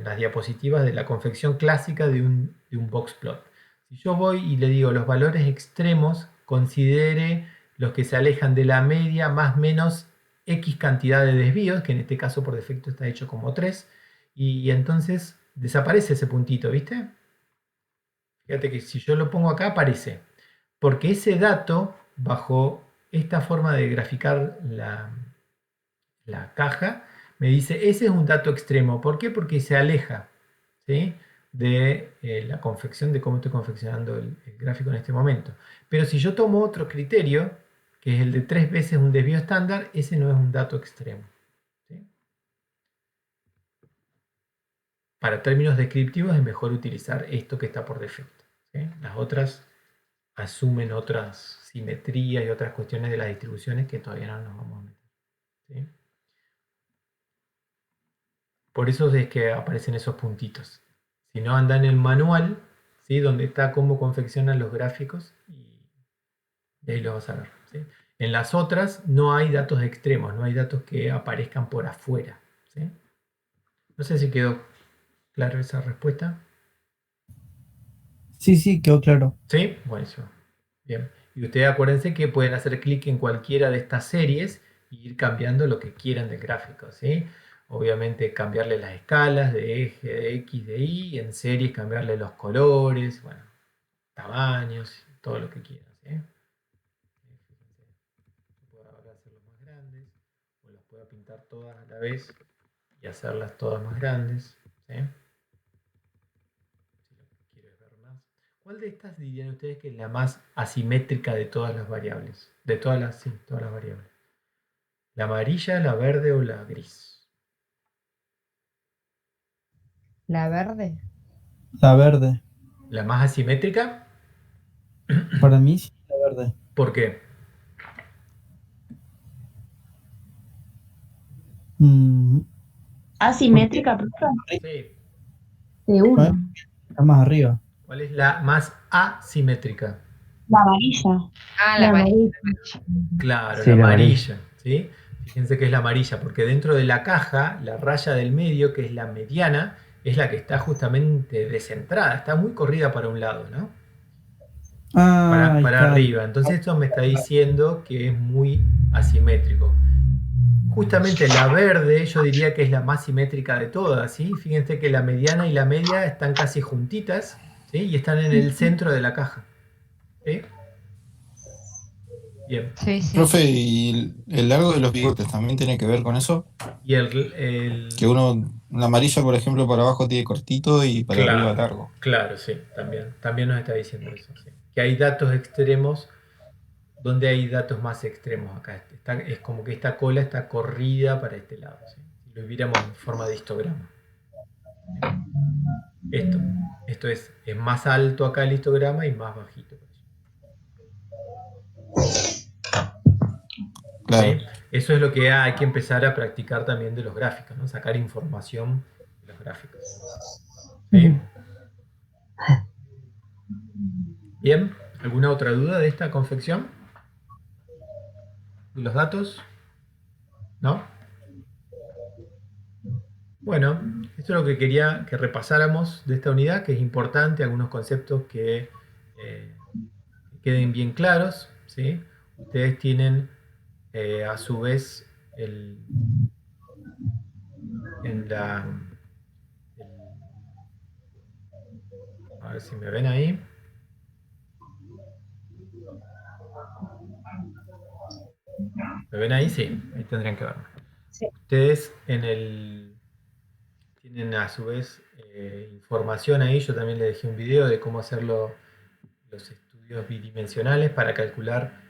las diapositivas de la confección clásica de un box plot. Si yo voy y le digo los valores extremos, considere los que se alejan de la media más menos X cantidad de desvíos, que en este caso por defecto está hecho como 3, y entonces desaparece ese puntito, ¿viste? Fíjate que si yo lo pongo acá aparece, porque ese dato, bajo esta forma de graficar la caja, me dice, ese es un dato extremo. ¿Por qué? Porque se aleja, ¿sí?, de la confección, de cómo estoy confeccionando el gráfico en este momento. Pero si yo tomo otro criterio, que es el de 3 veces un desvío estándar, ese no es un dato extremo. ¿Sí? Para términos descriptivos es mejor utilizar esto que está por defecto. ¿Sí? Las otras asumen otras simetrías y otras cuestiones de las distribuciones que todavía no nos vamos a meter. ¿Sí? Por eso es que aparecen esos puntitos. Si no anda en el manual, ¿sí? Donde está cómo confeccionan los gráficos y ahí lo vas a ver, ¿sí? En las otras no hay datos extremos, no hay datos que aparezcan por afuera, ¿sí? No sé si quedó claro esa respuesta. Sí, quedó claro. ¿Sí? Buenísimo. Bien. Y ustedes acuérdense que pueden hacer clic en cualquiera de estas series y ir cambiando lo que quieran del gráfico, ¿sí? Obviamente cambiarle las escalas de eje, de X, de Y, en series cambiarle los colores, bueno, tamaños, todo lo que quieran, ¿sí? Puedo ahora hacerlos más grandes, o las puedo pintar todas a la vez y hacerlas todas más grandes, ¿sí? Si lo que quiero es ver más. ¿Cuál de estas dirían ustedes que es la más asimétrica de todas las variables? De todas las, sí, todas las variables. ¿La amarilla, la verde o la gris? La verde. La verde. ¿La más asimétrica? Para mí sí, la verde. ¿Por qué? Mm, Asimétrica, profe, Sí. de ¿cuál? uno. Está más arriba. ¿Cuál es la más asimétrica? La amarilla. Ah, La la amarilla. amarilla. Claro, Sí, la la amarilla, ¿sí? Fíjense que es la amarilla, porque dentro de la caja, la raya del medio, que es la mediana, es la que está justamente descentrada, está muy corrida para un lado, ¿no? Ah, ahí Para está. arriba. Entonces esto me está diciendo que es muy asimétrico. Justamente la verde yo diría que es la más simétrica de todas, ¿sí? Fíjense que la mediana y la media están casi juntitas, ¿sí? Y están en el centro de la caja, ¿sí? Bien. Sí, sí. Profe, ¿y el largo de los bigotes también tiene que ver con eso? Y el Que una amarilla, por ejemplo, para abajo tiene cortito y para arriba claro, largo. claro, sí, también nos está diciendo eso, sí. Que hay datos extremos, donde hay datos más extremos acá. Es como que esta cola está corrida para este lado, ¿sí? Si lo viéramos en forma de histograma. Esto es más alto acá el histograma y más bajito. Claro. ¿Sí? Eso es lo que hay que empezar a practicar también de los gráficos, ¿no? Sacar información de los gráficos. ¿Sí? Bien, ¿alguna otra duda de esta confección? ¿De los datos? ¿No? Bueno, esto es lo que quería que repasáramos de esta unidad, que es importante, algunos conceptos que queden bien claros, ¿sí? Ustedes tienen a su vez a ver si me ven ahí. ¿Me ven ahí? Sí, ahí tendrían que verme. Sí. Ustedes tienen a su vez información ahí. Yo también les dejé un video de cómo hacer los estudios bidimensionales para calcular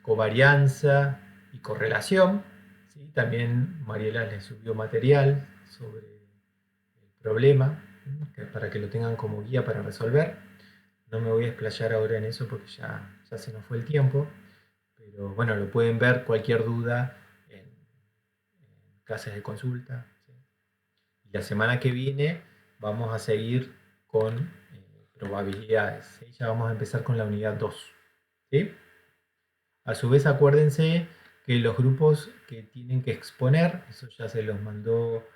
covarianza y correlación, ¿sí? También Mariela les subió material sobre el problema, para que lo tengan como guía para resolver. No me voy a explayar ahora en eso porque ya se nos fue el tiempo, pero bueno, lo pueden ver cualquier duda en clases de consulta, ¿sí? Y la semana que viene vamos a seguir con probabilidades, ¿sí? Ya vamos a empezar con la unidad 2, ¿sí? A su vez, acuérdense que los grupos que tienen que exponer, eso ya se los mandó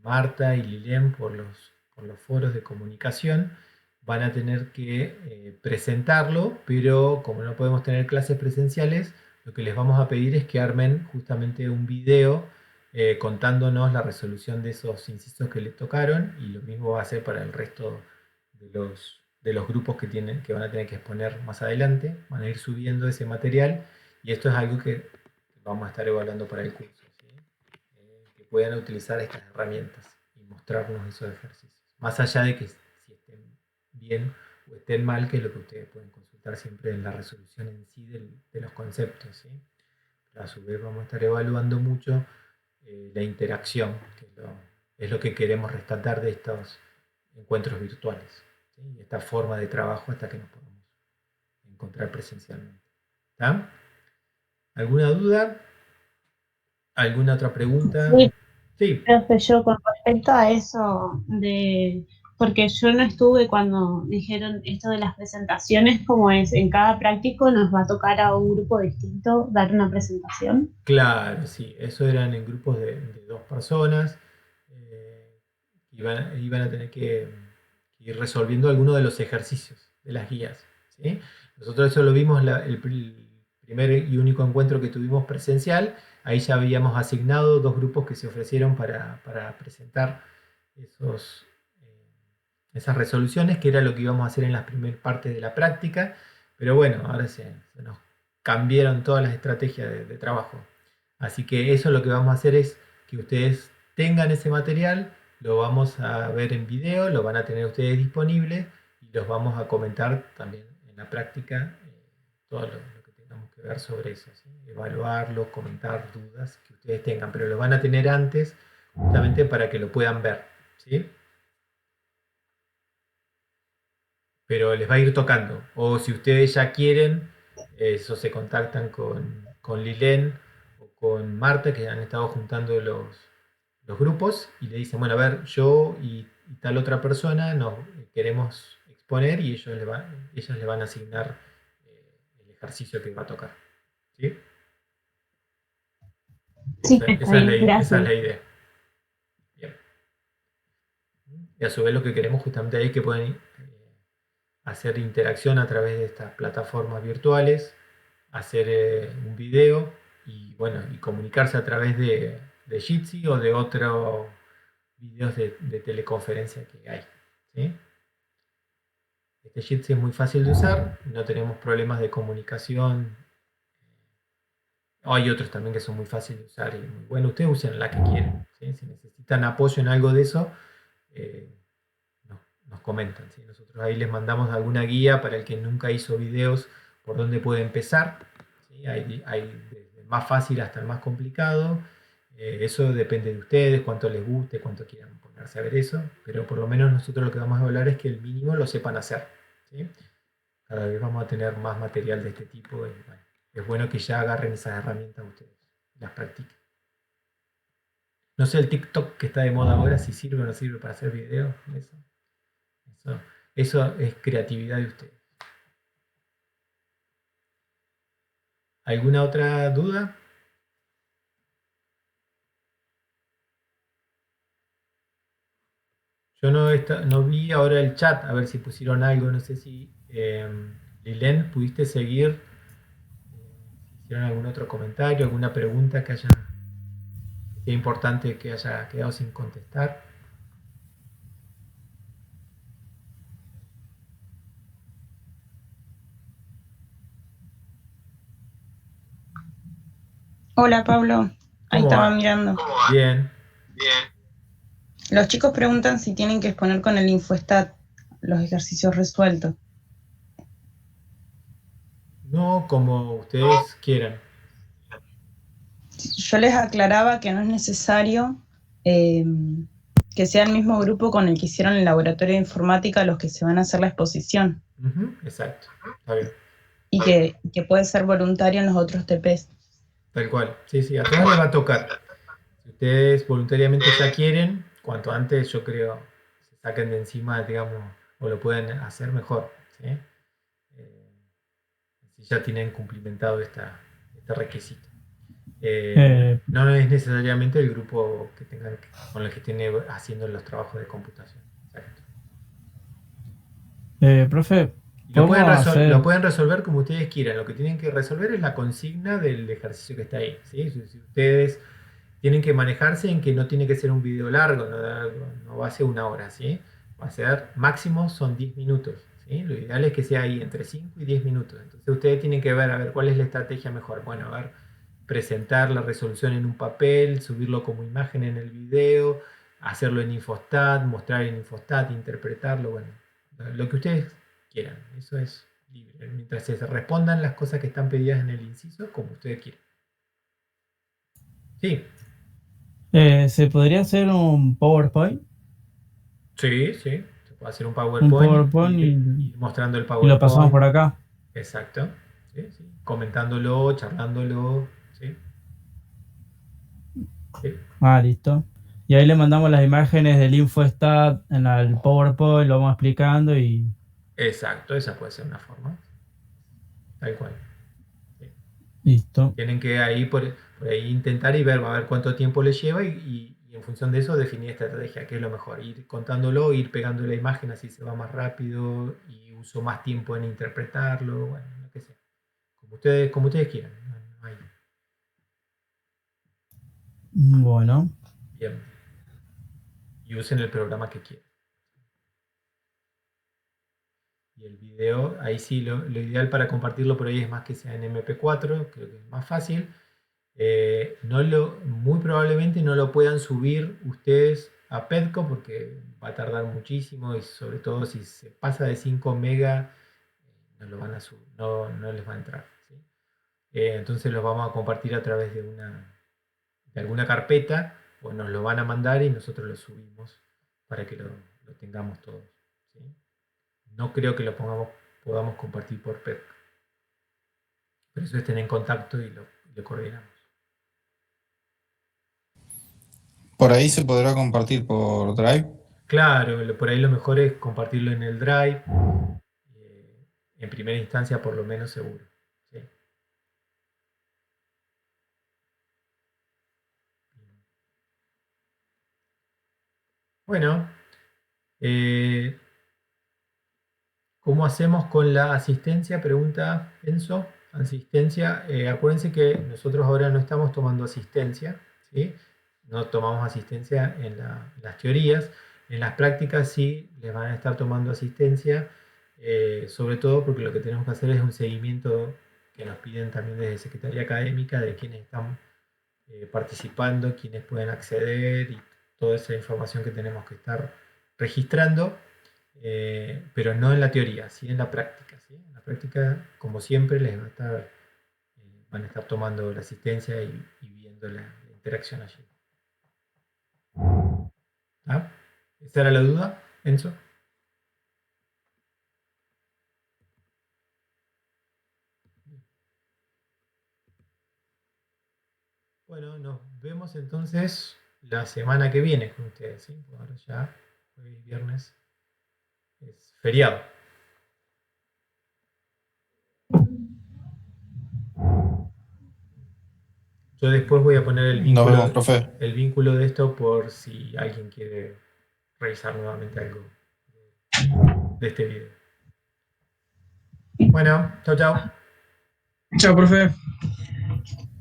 Marta y Lilén por los foros de comunicación, van a tener que presentarlo, pero como no podemos tener clases presenciales, lo que les vamos a pedir es que armen justamente un video contándonos la resolución de esos incisos que les tocaron, y lo mismo va a ser para el resto de los grupos que van a tener que exponer más adelante. Van a ir subiendo ese material, y esto es algo que vamos a estar evaluando para el curso, ¿sí? Que puedan utilizar estas herramientas y mostrarnos esos ejercicios. Más allá de que si estén bien o estén mal, que es lo que ustedes pueden consultar siempre en la resolución en sí de los conceptos, ¿sí? Pero a su vez vamos a estar evaluando mucho la interacción, que es lo que queremos rescatar de estos encuentros virtuales, ¿sí? Y esta forma de trabajo hasta que nos podamos encontrar presencialmente. ¿Está? ¿Alguna duda? ¿Alguna otra pregunta? Sí, Sí. profe, yo con respecto a eso de porque yo no estuve cuando dijeron esto de las presentaciones, como es, en cada práctico nos va a tocar a un grupo distinto dar una presentación. Claro, sí, eso eran en grupos de 2 personas. Iban a tener que ir resolviendo algunos de los ejercicios de las guías, ¿sí? Nosotros eso lo vimos el primer y único encuentro que tuvimos presencial. Ahí ya habíamos asignado 2 grupos que se ofrecieron para presentar esas resoluciones, que era lo que íbamos a hacer en la primera parte de la práctica. Pero bueno, ahora se nos cambiaron todas las estrategias de trabajo. Así que eso lo que vamos a hacer es que ustedes tengan ese material, lo vamos a ver en video, lo van a tener ustedes disponible y los vamos a comentar también en la práctica, todo lo que tengamos que ver sobre eso, ¿sí? Evaluarlo, comentar dudas que ustedes tengan, pero lo van a tener antes justamente para que lo puedan ver, ¿sí? Pero les va a ir tocando, o si ustedes ya quieren, eso se contactan con Lilén o con Marta, que han estado juntando los grupos, y le dicen, bueno, a ver, yo y tal otra persona nos queremos exponer, y ellos le van a asignar el ejercicio que va a tocar, ¿sí? Sí, Esa está es bien, esa es gracias. la idea. Bien. Y a su vez lo que queremos justamente ahí es que pueden hacer interacción a través de estas plataformas virtuales, hacer un video y bueno, y comunicarse a través de Jitsi o de otros videos de teleconferencia que hay, ¿sí? Este Jitsi es muy fácil de usar, no tenemos problemas de comunicación. Hay otros también que son muy fáciles de usar y muy bueno, ustedes usen la que quieren, ¿sí? Si necesitan apoyo en algo de eso, nos comentan, ¿sí? Nosotros ahí les mandamos alguna guía para el que nunca hizo videos, por dónde puede empezar, ¿sí? Hay desde el más fácil hasta el más complicado. Eso depende de ustedes, cuánto les guste, cuánto quieran ponerse a ver eso, pero por lo menos nosotros lo que vamos a hablar es que el mínimo lo sepan hacer, ¿sí? Cada vez vamos a tener más material de este tipo y bueno, es bueno que ya agarren esas herramientas ustedes, las practiquen. No sé el TikTok que está de moda ahora, si sirve o no sirve para hacer videos, eso es creatividad de ustedes. ¿Alguna otra duda? Yo no vi ahora el chat, a ver si pusieron algo, no sé si Lilén, ¿pudiste seguir? Si hicieron algún otro comentario, alguna pregunta que sea importante que haya quedado sin contestar. Hola Pablo, ahí ¿Cómo estaba va? mirando. Bien. Los chicos preguntan si tienen que exponer con el Infostat los ejercicios resueltos. No, como ustedes quieran. Yo les aclaraba que no es necesario que sea el mismo grupo con el que hicieron el laboratorio de informática los que se van a hacer la exposición. Exacto, está bien. Y que puede ser voluntario en los otros TPs. Tal cual, sí, a todos les va a tocar. Si ustedes voluntariamente ya quieren, cuanto antes yo creo se saquen de encima, digamos, o lo pueden hacer mejor, ¿sí? Si ya tienen cumplimentado este requisito. No es necesariamente el grupo con el que estén haciendo los trabajos de computación. Exacto. Profe, Lo pueden resolver como ustedes quieran. Lo que tienen que resolver es la consigna del ejercicio que está ahí, ¿sí? Si ustedes tienen que manejarse en que no tiene que ser un video largo, no va a ser 1 hora, ¿sí? Va a ser máximo son 10 minutos, ¿sí? Lo ideal es que sea ahí entre 5 y 10 minutos. Entonces ustedes tienen que ver, a ver, cuál es la estrategia mejor. Bueno, a ver, presentar la resolución en un papel, subirlo como imagen en el video, hacerlo en Infostat, mostrar en Infostat, interpretarlo, bueno, lo que ustedes quieran. Eso es libre. Mientras se respondan las cosas que están pedidas en el inciso, como ustedes quieran. Sí. ¿Se podría hacer un PowerPoint? Sí, se puede hacer un PowerPoint, y mostrando el PowerPoint. Y lo pasamos por acá. Exacto. Sí. Comentándolo, charlándolo. Sí. Listo. Y ahí le mandamos las imágenes del InfoStat en el PowerPoint, lo vamos explicando y Exacto, esa puede ser una forma. Tal cual. Sí. listo. Tienen que ahí por ahí intentar y ver, a ver cuánto tiempo les lleva y en función de eso definir estrategia, qué es lo mejor. Ir contándolo, ir pegando la imagen así se va más rápido y uso más tiempo en interpretarlo, bueno, lo que sea. Como ustedes quieran. No hay- Bueno, Bien. Y usen el programa que quieran. Y el video, ahí sí, lo ideal para compartirlo por ahí es más que sea en MP4, creo que es más fácil. Muy probablemente no lo puedan subir ustedes a Petco porque va a tardar muchísimo y sobre todo si se pasa de 5 megas no lo van a subir, no les va a entrar. ¿Sí? Entonces los vamos a compartir a través de alguna carpeta o nos lo van a mandar y nosotros lo subimos para que lo tengamos todos. ¿Sí? No creo que podamos compartir por Petco. Por eso estén en contacto y lo coordinamos. Por ahí se podrá compartir por Drive. Claro, por ahí lo mejor es compartirlo en el Drive, en primera instancia por lo menos seguro. ¿Sí? Bueno, ¿cómo hacemos con la asistencia? Pregunta Enzo. Asistencia, acuérdense que nosotros ahora no estamos tomando asistencia, ¿sí? No tomamos asistencia en las teorías. En las prácticas sí les van a estar tomando asistencia, sobre todo porque lo que tenemos que hacer es un seguimiento que nos piden también desde Secretaría Académica de quienes están participando, quienes pueden acceder y toda esa información que tenemos que estar registrando. Pero no en la teoría, sí en la práctica. ¿Sí? En la práctica, como siempre, van a estar tomando la asistencia y viendo la interacción allí. ¿Ah? ¿Esa era la duda, Enzo? Bueno, nos vemos entonces la semana que viene con ustedes. ¿Sí? Ahora ya, hoy viernes, es feriado. Yo después voy a poner Nos vemos, profe. el vínculo de esto por si alguien quiere revisar nuevamente algo de este video. Bueno, chao, chao. Chao, profe.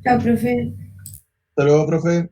Chao, profe. Hasta luego, profe.